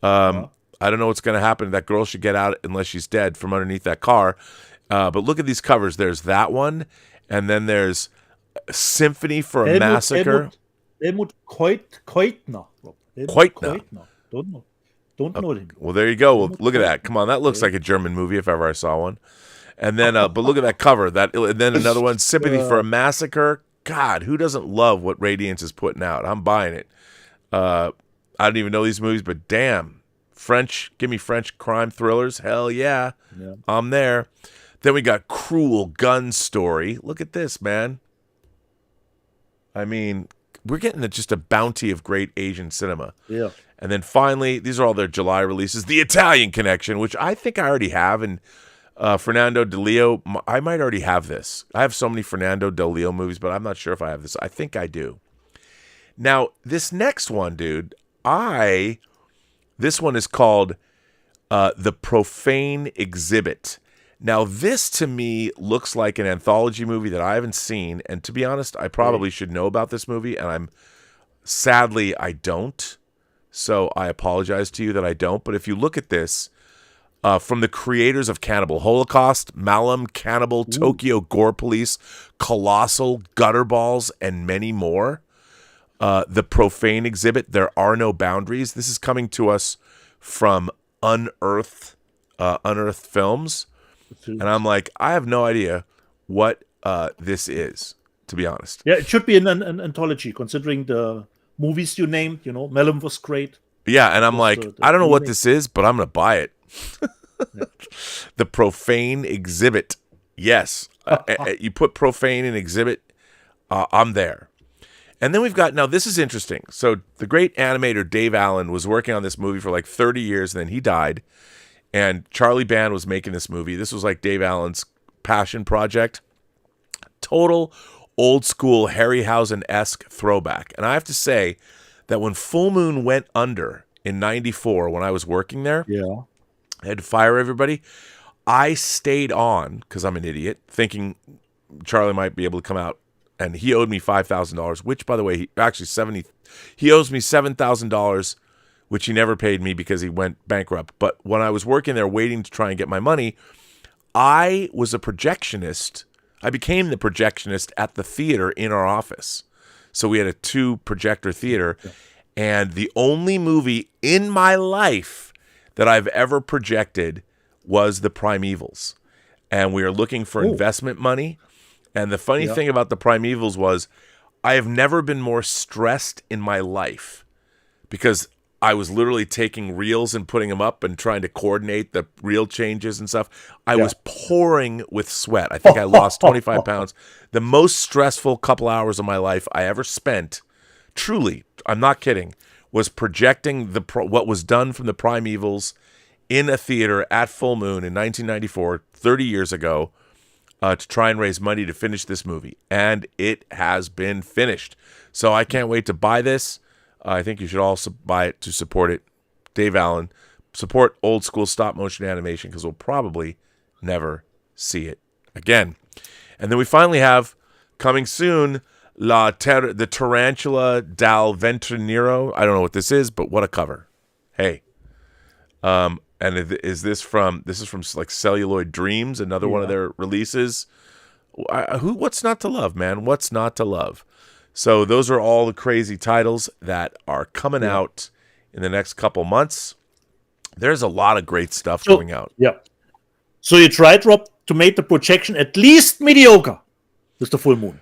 I don't know what's going to happen. That girl should get out unless she's dead from underneath that car. But look at these covers. There's that one, and then there's Symphony for a Massacre. Helmut Keutner. Don't know him. Well, there you go. Well, look at that. Come on, that looks like a German movie if ever I saw one. And then, but look at that cover. And then another one, Sympathy for a Massacre. God, who doesn't love what Radiance is putting out? I'm buying it. I don't even know these movies, but damn, French. Give me French crime thrillers. Hell yeah, I'm there. Then we got Cruel Gun Story. Look at this, man. I mean, we're getting just a bounty of great Asian cinema. Yeah. And then finally, these are all their July releases. The Italian Connection, which I think I already have. And Fernando De Leo, I might already have this. I have so many Fernando De Leo movies, but I'm not sure if I have this. I think I do. Now, this next one, dude, this one is called The Profane Exhibit. Now, this to me looks like an anthology movie that I haven't seen. And to be honest, I probably should know about this movie. And sadly, I don't. So I apologize to you that I don't. But if you look at this, from the creators of Cannibal Holocaust, Malum, Cannibal, Tokyo Gore Police, Colossal, Gutterballs, and many more. The Profane Exhibit, There Are No Boundaries. This is coming to us from Unearthed Films. And I'm like, I have no idea what this is, to be honest. Yeah, it should be an anthology, considering the movies you named. Melon was great. Yeah, and I'm like, The I don't know what remake. this is, but I'm going to buy it. Yeah. The Profane Exhibit. Yes. You put Profane in Exhibit, I'm there. And then we've got, now this is interesting. So the great animator Dave Allen was working on this movie for like 30 years, and then he died. And Charlie Band was making this movie. This was like Dave Allen's passion project. Total old school Harryhausen-esque throwback. And I have to say that when Full Moon went under in 94, when I was working there, Yeah. I had to fire everybody. I stayed on, because I'm an idiot, thinking Charlie might be able to come out. And he owed me $5,000, which, by the way, he owes me $7,000, which he never paid me because he went bankrupt. But when I was working there waiting to try and get my money, I was a projectionist. I became the projectionist at the theater in our office. So we had a 2-projector theater. And the only movie in my life that I've ever projected was The Primevals. And we were looking for investment money. And the funny thing about The Primevals was I have never been more stressed in my life, because I was literally taking reels and putting them up and trying to coordinate the reel changes and stuff. I was pouring with sweat. I think I lost 25 pounds. The most stressful couple hours of my life I ever spent, truly, I'm not kidding, was projecting what was done from The Primevals in a theater at Full Moon in 1994, 30 years ago, to try and raise money to finish this movie. And it has been finished. So I can't wait to buy this. I think you should also buy it to support it. Dave Allen, support old school stop motion animation, because we'll probably never see it again. And then we finally have, coming soon, the Tarantula dal Ventriniero. I don't know what this is, but what a cover. Hey. And this is from like Celluloid Dreams, another one of their releases. What's not to love, man? What's not to love? So those are all the crazy titles that are coming out in the next couple months. There's a lot of great stuff coming out. Yeah. So you tried, Rob, to make the projection at least mediocre with the Full Moon,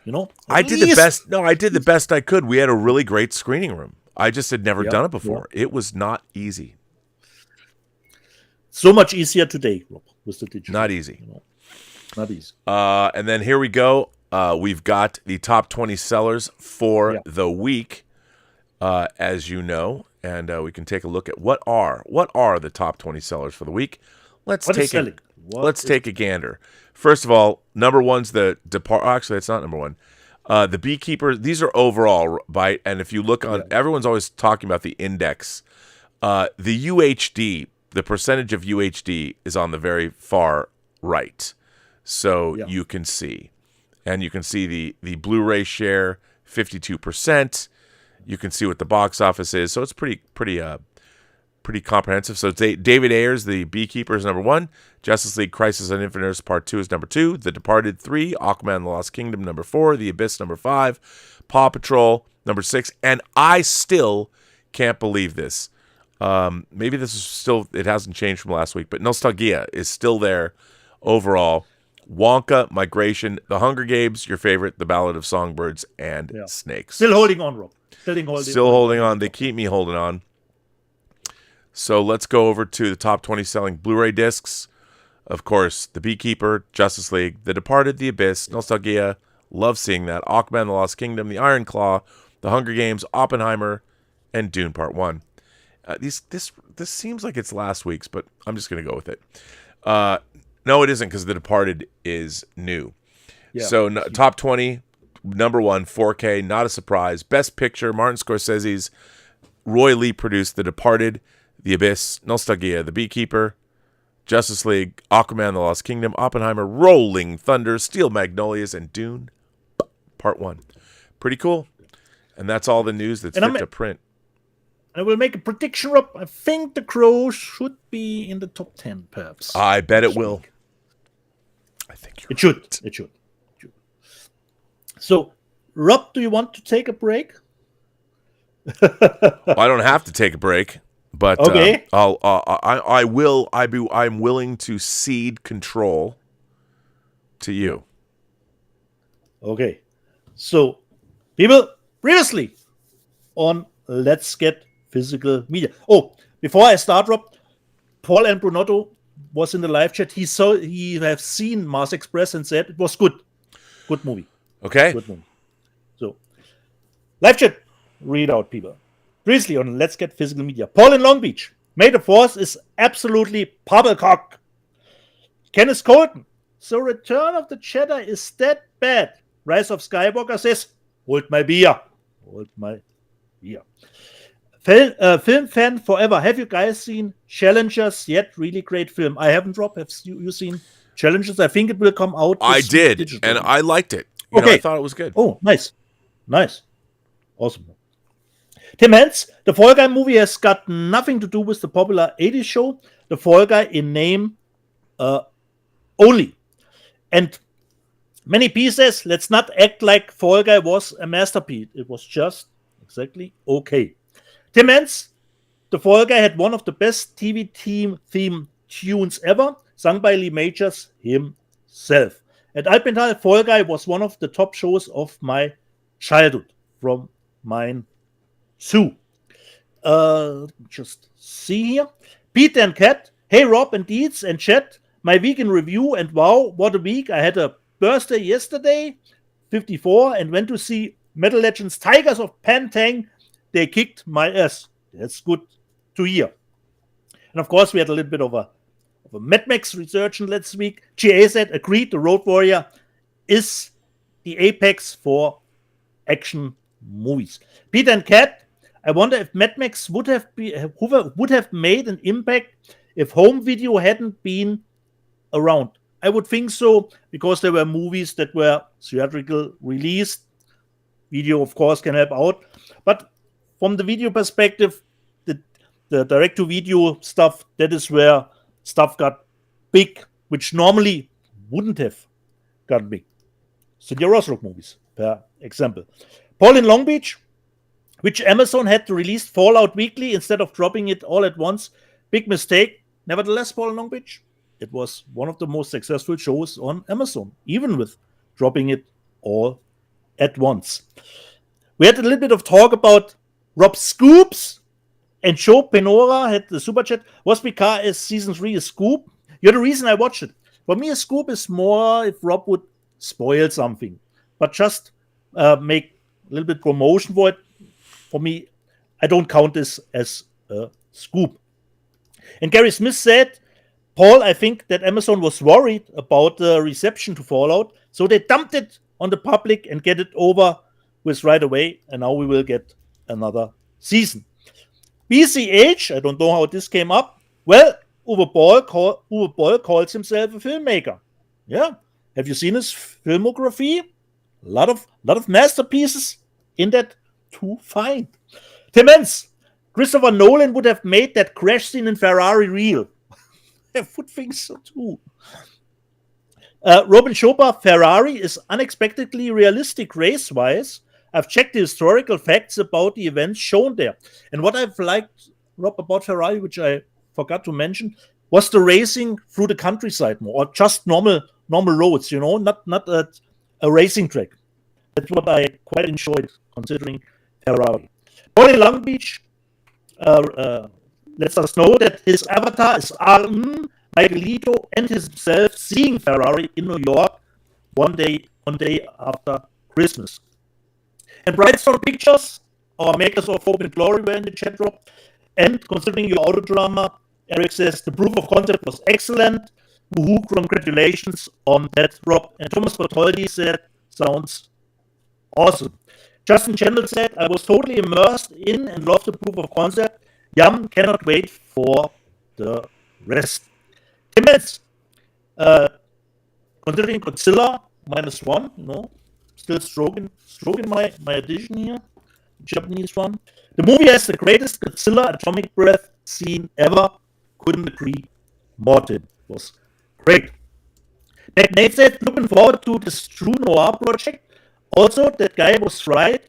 I did the best. No, I did the best I could. We had a really great screening room. I just had never done it before. It was not easy. So much easier today, Rob, with the digital. Not easy. Not easy. And then here we go. We've got the top 20 sellers for the week, as you know, and we can take a look at what are the top 20 sellers for the week. Let's take a gander. First of all, number one's the Actually, it's not number one. The Beekeeper. These are overall, right? And if you look on, everyone's always talking about the index. The UHD. The percentage of UHD is on the very far right. So you can see. And you can see the Blu-ray share, 52%. You can see what the box office is. So it's pretty comprehensive. So David Ayers, The Beekeeper, is number 1. Justice League Crisis on Infinite Earths Part 2 is number 2. The Departed 3. Aquaman and the Lost Kingdom, number 4. The Abyss, number 5. Paw Patrol, number 6. And I still can't believe this. Maybe this is still, it hasn't changed from last week, but Nostalgia is still there overall. Wonka, Migration, The Hunger Games, your favorite, The Ballad of Songbirds and Snakes. Still holding on, Rob. Still holding on. They keep me holding on. So let's go over to the top 20 selling Blu-ray discs. Of course, The Beekeeper, Justice League, The Departed, The Abyss, Nostalgia, love seeing that, Aquaman, The Lost Kingdom, The Iron Claw, The Hunger Games, Oppenheimer, and Dune Part 1. This seems like it's last week's, but I'm just going to go with it. No, it isn't, because The Departed is new. Yeah. So top 20, number 1, 4K, not a surprise. Best Picture, Martin Scorsese's Roy Lee produced The Departed, The Abyss, Nostalgia, The Beekeeper, Justice League, Aquaman, The Lost Kingdom, Oppenheimer, Rolling Thunder, Steel Magnolias, and Dune Part 1. Pretty cool. And that's all the news that's fit to print. I will make a prediction, Rob. I think The Crow should be in the top 10, perhaps. I bet it will. I think it should. It should. So, Rob, do you want to take a break? I don't have to take a break, but okay. I'm willing to cede control to you. Okay. So, people, previously on Let's Get Physical Media. Oh, before I start, Rob, Paul and Brunotto was in the live chat. He have seen Mars Express and said it was good. Good movie. Okay. Good movie. So, live chat, read out, people. Previously on Let's Get Physical Media. Paul in Long Beach. May the Force is absolutely popplecock. Kenneth Colton. So Return of the Jedi is that bad. Rise of Skywalker says, hold my beer. Hold my beer. Film fan forever. Have you guys seen Challengers yet? Really great film. I haven't, Rob. Have you seen Challengers? I think it will come out. I did, digital. and I liked it. You know, I thought it was good. Oh, nice. Awesome. Tim Hens, the Fall Guy movie has got nothing to do with the popular 80s show. The Fall Guy in name only. And many pieces, let's not act like Fall Guy was a masterpiece. It was just exactly okay. Tim Hens, the Fall Guy had one of the best TV theme tunes ever, sung by Lee Majors himself. At Alpenthal, Fall Guy was one of the top shows of my childhood from mine Sue. Just see here. Pete and Kat. Hey, Rob and Deeds and Chat. My week in review, and wow, what a week. I had a birthday yesterday, 54, and went to see Metal Legends Tigers of Pantang. They kicked my ass. That's good to hear. And of course, we had a little bit of a Mad Max resurgence last week. GA said, agreed, the Road Warrior is the apex for action movies. Pete and Kat, I wonder if Mad Max would have made an impact if home video hadn't been around. I would think so, because there were movies that were theatrical released. Video, of course, can help out. But from the video perspective, the direct-to-video stuff, that is where stuff got big, which normally wouldn't have gotten big. Cynthia Rothrock movies, per example. Paul in Long Beach, which Amazon had to release Fallout weekly instead of dropping it all at once. Big mistake. Nevertheless, Paul in Long Beach, it was one of the most successful shows on Amazon, even with dropping it all at once. We had a little bit of talk about Rob Scoops, and Joe Penora had the super chat. Was Picard as season 3 a scoop? You're the reason I watched it. For me, a scoop is more if Rob would spoil something, but just make a little bit promotion for it. For me, I don't count this as a scoop. And Gary Smith said, Paul, I think that Amazon was worried about the reception to Fallout, so they dumped it on the public and get it over with right away, and now we will get another season. BCH, I don't know how this came up. Well, Uwe Boll calls himself a filmmaker. Yeah. Have you seen his filmography? A lot of masterpieces in that to find. Tim Hens, Christopher Nolan would have made that crash scene in Ferrari real. I would think so too. Robin Schoper, Ferrari is unexpectedly realistic race-wise. I've checked the historical facts about the events shown there. And what I've liked, Rob, about Ferrari, which I forgot to mention, was the racing through the countryside more, or just normal roads, not a racing track. That's what I quite enjoyed, considering Ferrari. Paul in Long Beach lets us know that his avatar is Miguelito and himself seeing Ferrari in New York one day after Christmas. And Brightstone Pictures, our makers of Hope and Glory, were in the chat room. And considering your auto drama, Eric says the proof of concept was excellent. Woohoo, congratulations on that, Rob. And Thomas Bertoldi said, sounds awesome. Justin Chandler said, I was totally immersed in and loved the proof of concept. Yum, cannot wait for the rest. Tim Metz, considering Godzilla -1, still stroking my edition here, Japanese one. The movie has the greatest Godzilla atomic breath scene ever. Couldn't agree more. It was great. Nate said, looking forward to this True Noir project. Also, that guy was right.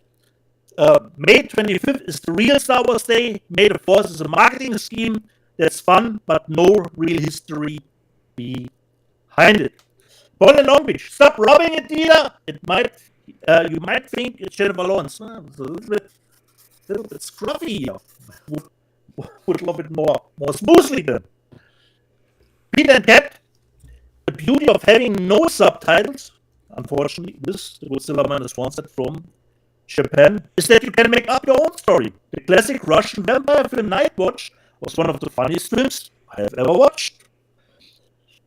May 25th is the real Star Wars Day. May the Force is a marketing scheme that's fun, but no real history behind it. Born in Long Beach. Stop rubbing it, Dina. It might, you might think it's Jennifer Lawrence. It's a little bit scruffy here. Would love it more smoothly then. Peter and Cat. The beauty of having no subtitles, unfortunately, this Silverman is one set from Japan, is that you can make up your own story. The classic Russian vampire film Night Watch was one of the funniest films I have ever watched.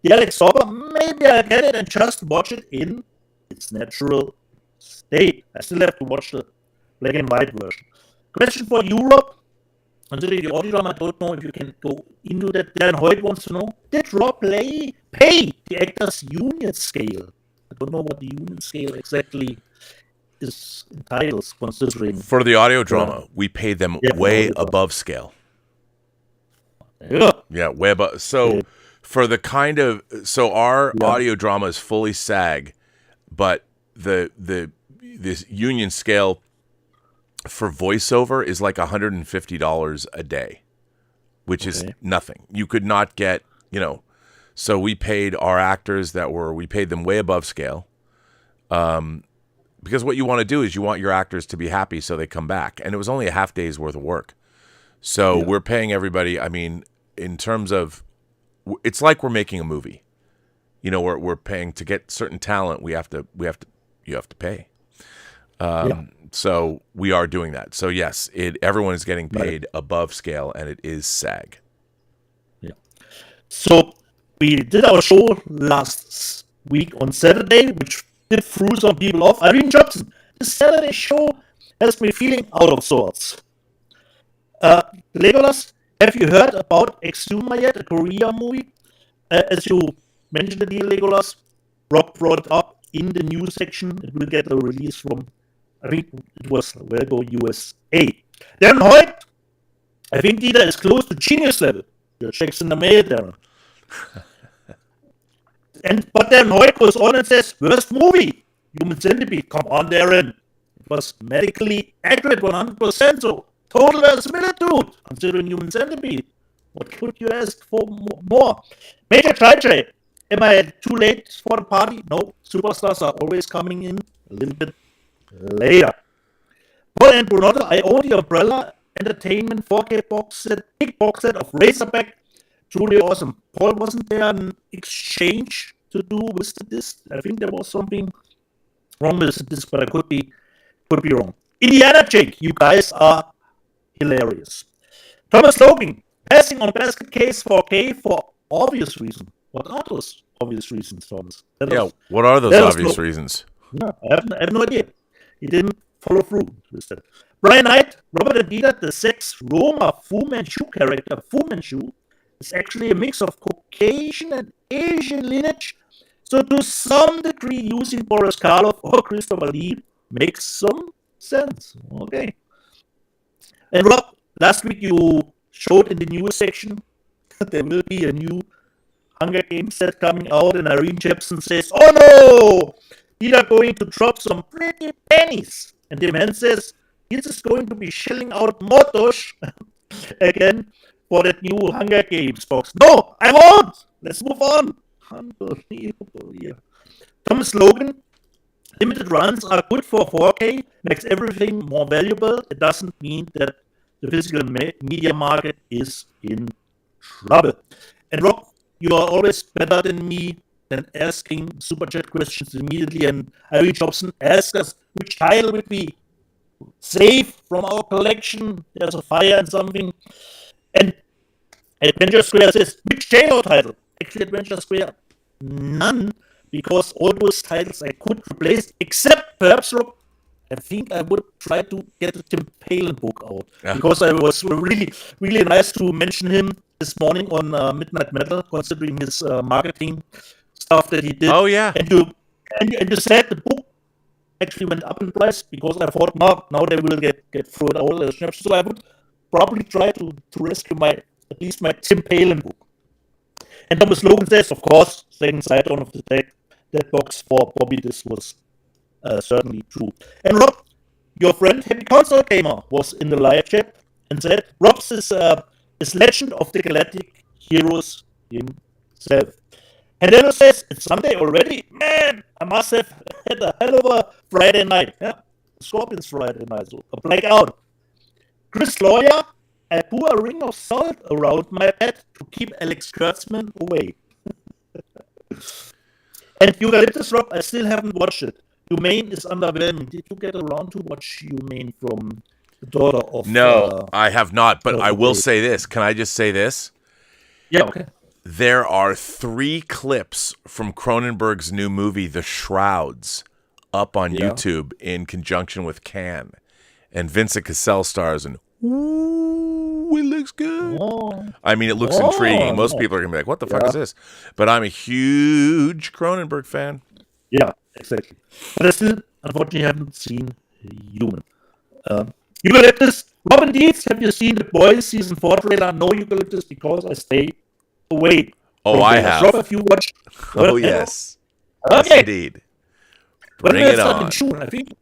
The Alex Sorber, maybe I'll get it and just watch it in its natural state. I still have to watch the black and white version. Question for Europe. Considering the audio drama, I don't know if you can go into that. Dan Hoyt wants to know, did Rob pay the actors' union scale? I don't know what the union scale exactly is entitled, considering. For the audio drama, we paid them way above scale. Yeah, way above. So for the kind of, so our audio drama is fully SAG, but this union scale for voiceover is like $150 a day, which is nothing. You could not get, so we paid our actors we paid them way above scale. Because what you want to do is you want your actors to be happy so they come back. And it was only a half day's worth of work. So we're paying everybody, I mean, in terms of, it's like we're making a movie. We're paying to get certain talent, you have to pay. So we are doing that. So yes, everyone is getting paid above scale, and it is SAG. Yeah. So we did our show last week on Saturday, which did throw some people off. Irene Jobson, the Saturday show has me feeling out of sorts. Legolas, have you heard about Exuma yet, a Korea movie? As you mentioned, the deal, Legolas, Rob brought it up in the news section. It will get a release from, I think it was Vergo USA. Darren Hoyt, I think Dieter is close to genius level. Your checks in the mail, Darren. But Darren Hoyt goes on and says, worst movie, Human Centipede. Come on, Darren. It was medically accurate 100%, so total verisimilitude, considering Human Centipede. What could you ask for more? Major Tri-J, am I too late for the party? No, superstars are always coming in a little bit later. Paul and Burnett, I own the Umbrella Entertainment 4K box set, big box set of Razorback. Truly awesome. Paul, wasn't there an exchange to do with the disc? I think there was something wrong with the disc, but I could be wrong. Indiana Jake, you guys are hilarious. Thomas Logan, passing on Basket Case 4K for obvious reasons. What are those obvious reasons, Thomas? What are those obvious reasons? No, I have no idea. He didn't follow through with that. Brian Knight, Robert and Dieter, the sex Roma Fu Manchu character, Fu Manchu, is actually a mix of Caucasian and Asian lineage. So to some degree, using Boris Karloff or Christopher Lee makes some sense. Okay. And Rob, last week you showed in the news section that there will be a new Hunger Games set coming out, and Irene Jepson says, oh no! These are going to drop some pretty pennies. And the man says, this is going to be shelling out more dosh again for that new Hunger Games box. No, I won't! Let's move on. Unbelievable here. Thomas Logan, limited runs are good for 4K, makes everything more valuable. It doesn't mean that the physical media market is in trouble. And Rob, you are always better than me than asking super chat questions immediately. And Irene Jobson asks us which title would we save from our collection. There's a fire and something. And Adventure Square says, which JLO title? Actually, Adventure Square, none, because all those titles I could replace, except perhaps, Rob, I think I would try to get the Tim Palin book out. Yeah. Because I was really, really nice to mention him this morning on Midnight Metal, considering his marketing stuff that he did. Oh, yeah. And you said the book actually went up in price, because I thought, now they will get thrown out. So I would probably try to rescue at least my Tim Palin book. And Thomas Logan says, of course, second side on of the deck, that box for Bobby, this was certainly true. And Rob, your friend Happy Console Gamer was in the live chat and said, Rob's is Legend of the Galactic Heroes himself. And then it says, it's Sunday already? Man, I must have had a hell of a Friday night. Yeah, Scorpions Friday night, so a blackout. Chris Lawyer, I pour a ring of salt around my bed to keep Alex Kurtzman away. And Eucalyptus Rock, I still haven't watched it. Humane is underwhelming. Did you get around to watch Humane from the daughter of... No, I have not, but I will say this. Can I just say this? Yeah, okay. There are 3 clips from Cronenberg's new movie, The Shrouds, up on YouTube in conjunction with Cannes. And Vincent Cassel stars, and ooh, it looks good. Oh. I mean, it looks intriguing. Most people are going to be like, what the fuck is this? But I'm a huge Cronenberg fan. Yeah, exactly. But I still, unfortunately, haven't seen Human. Eucalyptus, Robin Deeds, have you seen The Boys Season 4 trailer? No, Eucalyptus, because I stay away. Oh, I have. Rob, have you watched? Oh, yes. Okay. Yes, indeed. Bring it on. In June, I think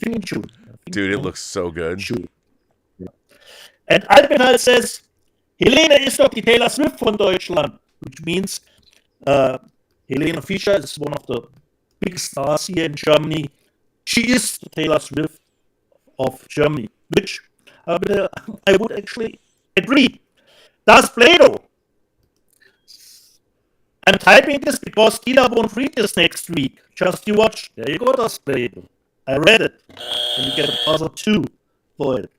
in June. Dude, it looks so good. June. Yeah. And Alpenhal says, Helene ist doch die Taylor Swift von Deutschland, which means Helene Fischer is one of the big stars here in Germany. She is the Taylor Swift of Germany, which I would actually agree. Does Plato? I'm typing this because Tina won't read this next week. Just you watch. There you go, Does Plato. I read it. And you get a puzzle 2 for it.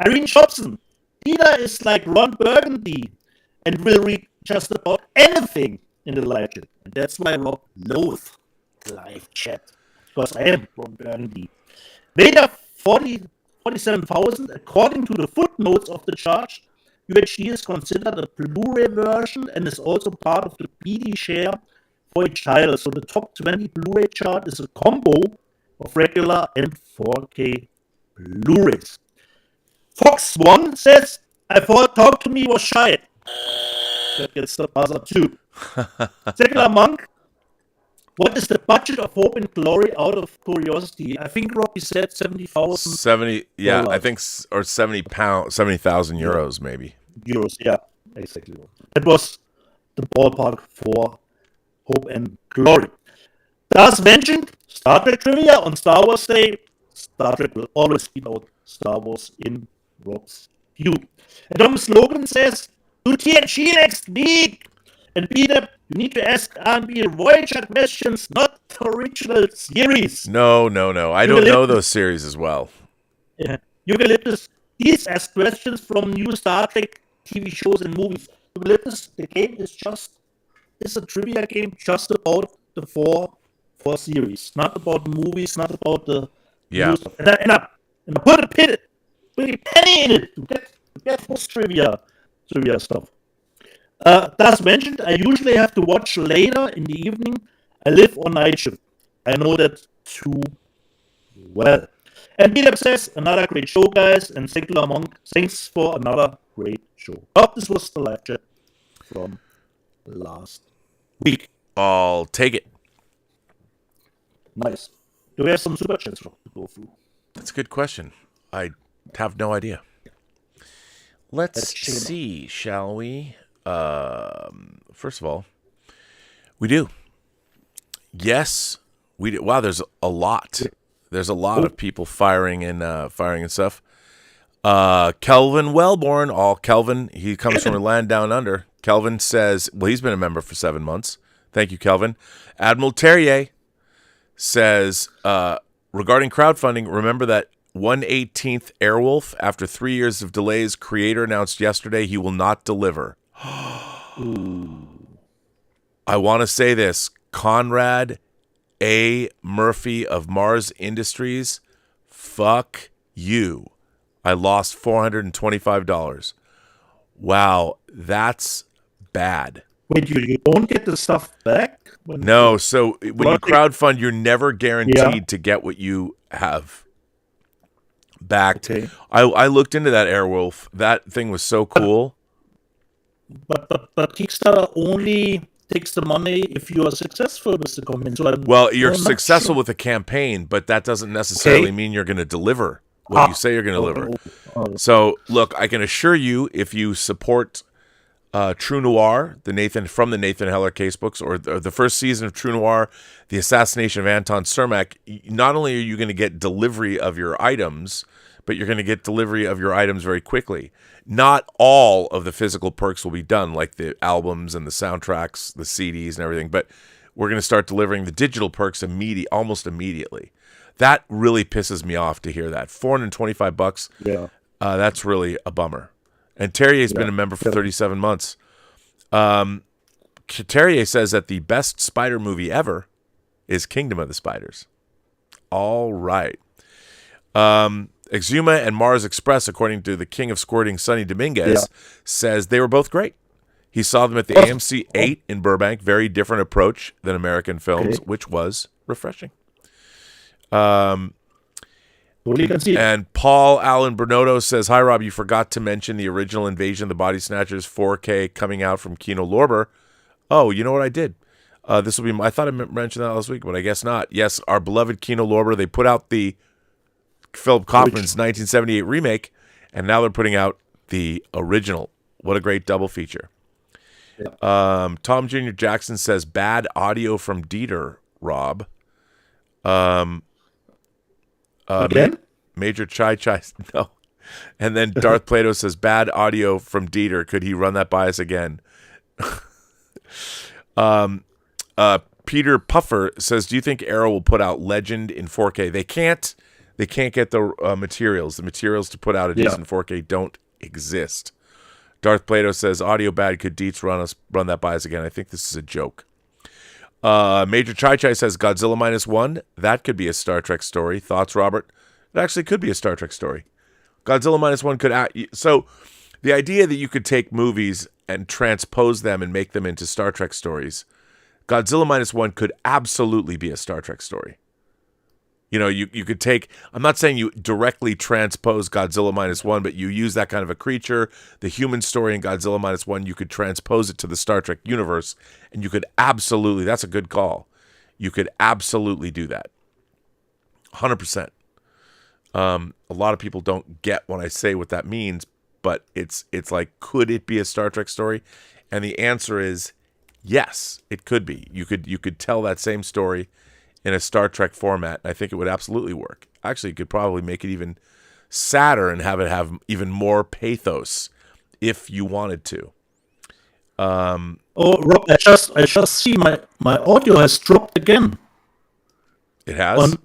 Irene Shopson. Tina is like Ron Burgundy and will read just about anything in the live chat. And that's why Rob loathes the live chat. Because I am Ron Burgundy. Vader 47,000, according to the footnotes of the charge, UHD is considered a Blu-ray version and is also part of the PD share for each title. So the top 20 Blu-ray chart is a combo of regular and 4K Blu-rays. Fox One says, I thought Talk to Me was shy. That gets the buzzer too. Secular Monk, what is the budget of Hope and Glory out of curiosity? I think Robbie said 70,000. 70, yeah, I think, or 70,000 euros maybe. Euros, yeah, exactly. That was the ballpark for Hope and Glory. As mentioned, Star Trek trivia on Star Wars Day. Star Trek will always beat out Star Wars in Rob's view. And Thomas Logan says, do TNG next week. And Peter, you need to ask R&B Voyager questions, not the original series. No. I don't know those series as well. Yeah. Eucalyptus, please ask questions from new Star Trek TV shows and movies. Eucalyptus, the game is a trivia game just about the four series, not about the movies, not about the new stuff. And I put a penny in it to get this trivia stuff. As mentioned, I usually have to watch later in the evening. I live on night shift. I know that too well. And Peter says, another great show, guys. And Singular Monk, thanks for another great show. But this was the live chat from last week. I'll take it. Nice. Do we have some super chats to go through? That's a good question. I have no idea. Let's see, shall we? First of all, we do. Yes, we do. Wow, there's a lot. There's a lot of people firing and stuff. Kelvin Wellborn, Kelvin, he comes from a land down under. Kelvin says, well, he's been a member for 7 months. Thank you, Kelvin. Admiral Terrier says, regarding crowdfunding, remember that 1/18th Airwolf, after 3 years of delays, creator announced yesterday he will not deliver. I want to say this. Conrad A. Murphy of Mars Industries, fuck you. I lost $425. Wow, that's bad. Wait, you don't get the stuff back? No, so when you crowdfund, you're never guaranteed to get what you have back. Okay. I looked into that Airwolf. That thing was so cool. But Kickstarter only takes the money if you are successful with the campaign. So you're successful with the campaign, but that doesn't necessarily mean you're going to deliver what you say you're going to deliver. So, look, I can assure you, if you support True Noir, the Nathan Heller casebooks, or the first season of True Noir, The Assassination of Anton Cermak. Not only are you going to get delivery of your items, but you're going to get delivery of your items very quickly. Not all of the physical perks will be done, like the albums and the soundtracks, the CDs and everything, but we're going to start delivering the digital perks almost immediately. That really pisses me off to hear that. $425. Yeah. That's really a bummer. And Terrier's been a member for 37 months. Terrier says that the best spider movie ever is Kingdom of the Spiders. All right. Exuma and Mars Express, according to the King of Squirting, Sonny Dominguez, says they were both great. He saw them at the AMC 8 in Burbank. Very different approach than American films, which was refreshing. And Paul Allen Bernotto says, "Hi, Rob, you forgot to mention the original Invasion of the Body Snatchers 4K coming out from Kino Lorber." Oh, you know what I did? This will be. I thought I mentioned that last week, but I guess not. Yes, our beloved Kino Lorber. They put out the Philip Kaufman's 1978 remake, and now they're putting out the original. What a great double feature. Yeah. Tom Jr. Jackson says, "Bad audio from Dieter, Rob." Again? Major Chai no. And then Darth Plato says, "Bad audio from Dieter. Could he run that by us again?" Peter Puffer says, "Do you think Arrow will put out Legend in 4K?" They can't. They can't get the materials. The materials to put out a decent 4K don't exist. Darth Plato says, "Audio bad. Could Dietz run that by us again?" I think this is a joke. Major Chai says Godzilla -1. That could be a Star Trek story. Thoughts, Robert? It actually could be a Star Trek story. Godzilla -1 could so the idea that you could take movies and transpose them and make them into Star Trek stories. Godzilla -1 could absolutely be a Star Trek story. You know, you could take, I'm not saying you directly transpose Godzilla -1, but you use that kind of a creature, the human story in Godzilla -1, you could transpose it to the Star Trek universe, and you could absolutely, that's a good call. You could absolutely do that. 100%. A lot of people don't get when I say what that means, but it's like, could it be a Star Trek story? And the answer is yes, it could be. You could tell that same story in a Star Trek format. I think it would absolutely work. Actually, you could probably make it even sadder and have it have even more pathos if you wanted to. Rob, I just see my audio has dropped again. It has?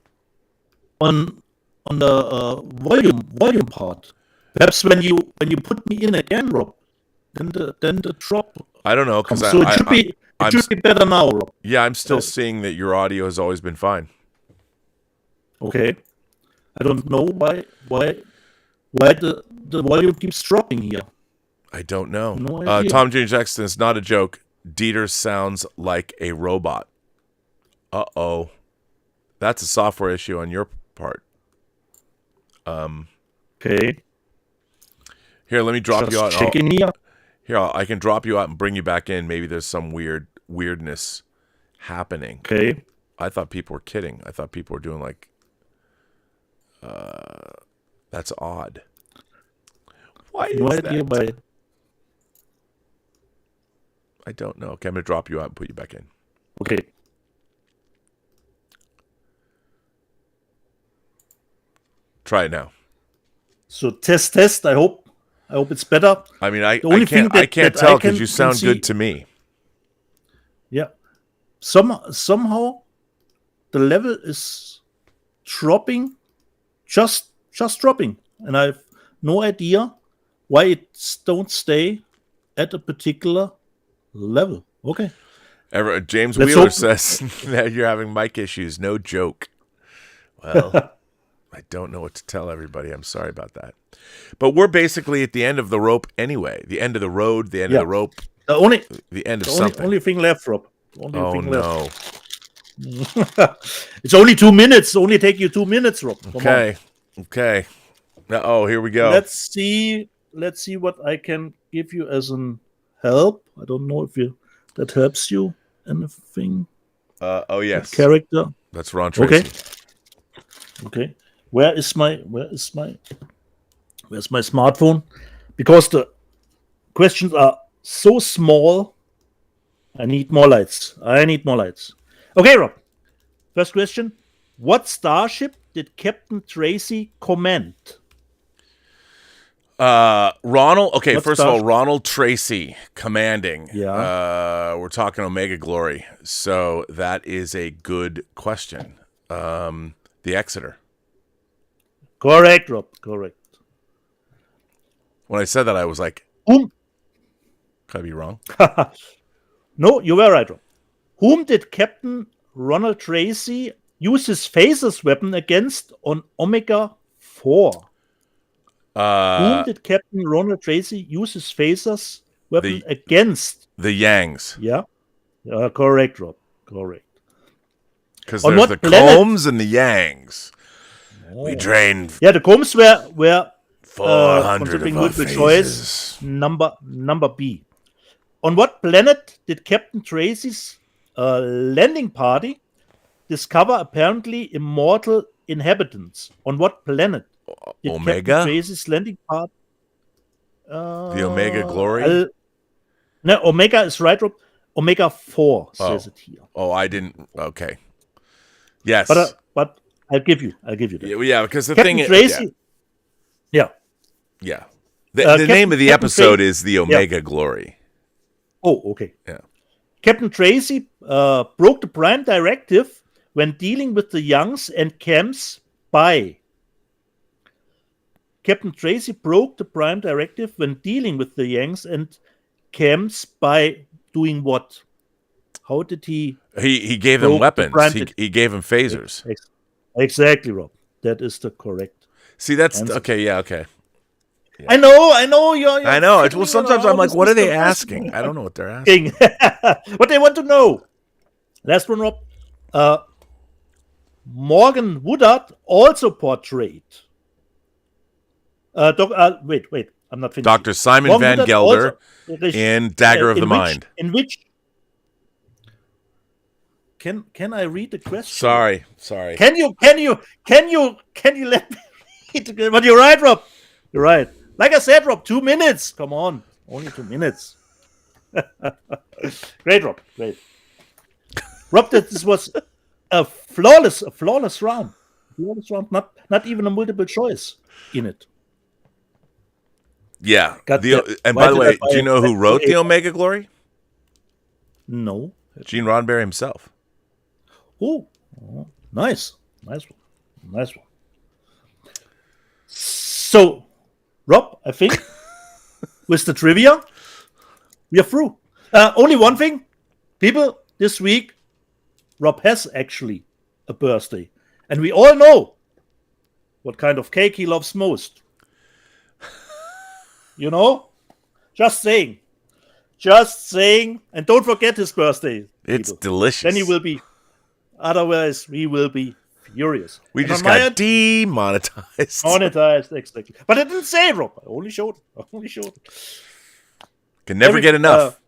On the volume part. Perhaps when you put me in again, Rob, then the drop. I don't know, because so it should be better now, Rob. Yeah, I'm still seeing that your audio has always been fine. Okay. I don't know why the volume keeps dropping here. I don't know. No idea. Tom James Jackson, it's not a joke. Dieter sounds like a robot. Uh-oh. That's a software issue on your part. Okay. Here, let me drop you out. Checking here. Here, I can drop you out and bring you back in. Maybe there's some weirdness happening. Okay. I thought people were kidding. I thought people were doing like, that's odd. Why is that? I don't know. Okay, I'm going to drop you out and put you back in. Okay. Try it now. So test. I hope it's better. I mean, I can't tell because you sound good to me. Yeah. Somehow the level is dropping, just dropping, and I have no idea why it don't stay at a particular level. Okay. James Wheeler says that you're having mic issues. No joke. Well, I don't know what to tell everybody. I'm sorry about that. But we're basically at the end of the rope anyway. The end of the road, the end of the rope. The end of something. Only thing left, Rob. No. It's only 2 minutes. Only take you 2 minutes, Rob. Okay. Oh, here we go. Let's see what I can give you as an help. I don't know if that helps you anything. Oh yes. That character. That's Ron Tracy. Okay. Where's my smartphone? Because the questions are so small. I need more lights. Okay, Rob. First question. What starship did Captain Tracy command? Ronald. Okay, What first of all, starship? Ronald Tracy commanding. Yeah. We're talking Omega Glory, so that is a good question. The Exeter. Correct, Rob. Correct. When I said that, I was like, Whom? could I be wrong? No, you were right, Rob. Whom did Captain Ronald Tracy use his phaser's weapon against on Omega 4? Whom did Captain Ronald Tracy use his phaser's weapon against? The Yangs. Yeah. Correct, Rob. Correct. Because On there's what the planet- Combs and the Yangs. We drained Yeah, the Combs were 400 considering of our multiple phases. choice number B. On what planet did Captain Tracy's landing party discover apparently immortal inhabitants? On what planet did Omega? Captain Tracy's landing party? The Omega Glory? No, Omega is right, Rob. Omega 4 says it here. Oh, I didn't. Okay. Yes. But I'll give you that. Yeah, because the Captain thing Tracy. is. Yeah. Yeah. The name of the Captain episode Tracy- is The Omega Glory. Oh, okay. Yeah. Captain Tracy broke the Prime Directive when dealing with the Youngs and Camps by. Captain Tracy broke the Prime Directive when dealing with the Youngs and Camps by doing what? How did he? He gave them broke the weapons. Prime He gave them phasers. Exactly, Rob. That is the correct. See, that's answer. okay. Yeah, okay. I know. You're I know. fiddling Well, sometimes I'm around like, with what are they Mr. asking? I don't know what they're asking. What they want to know. Last one, Rob. Morgan Woodard also portrayed. Wait. I'm not finished. Dr. Simon Morgan Van Woodard Gelder also- in Dagger of the Mind. In which? Can I read the question? Sorry. Can you let me read the? But you're right, Rob. You're right. Like I said, Rob, 2 minutes. Come on, only 2 minutes. Great, Rob. Great. Rob, this was a flawless round. Not even a multiple choice in it. Yeah. God damn. And Why by the did way, I buy do you know who it? wrote The Omega Glory? No. Gene Roddenberry himself. Oh, nice one. So, Rob, I think with the trivia, we are through. Only one thing, people. This week, Rob has actually a birthday, and we all know what kind of cake he loves most. You know, just saying, and don't forget his birthday. It's people. delicious. Then he will be. Otherwise, we will be furious. We And just on my got end, demonetized. monetized, exactly. But I didn't say it, Rob. I only showed. Can never get enough.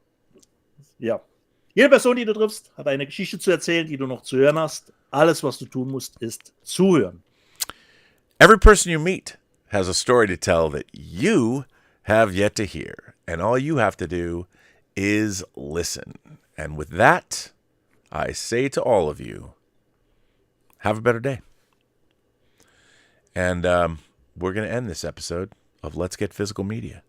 Ja. Jede Person, die du triffst, hat eine Geschichte zu erzählen, die du noch zu hören hast. Alles, was du tun musst, ist zuhören. Every person you meet has a story to tell that you have yet to hear. And all you have to do is listen. And with that, I say to all of you, have a better day. And we're going to end this episode of Let's Get Physical Media.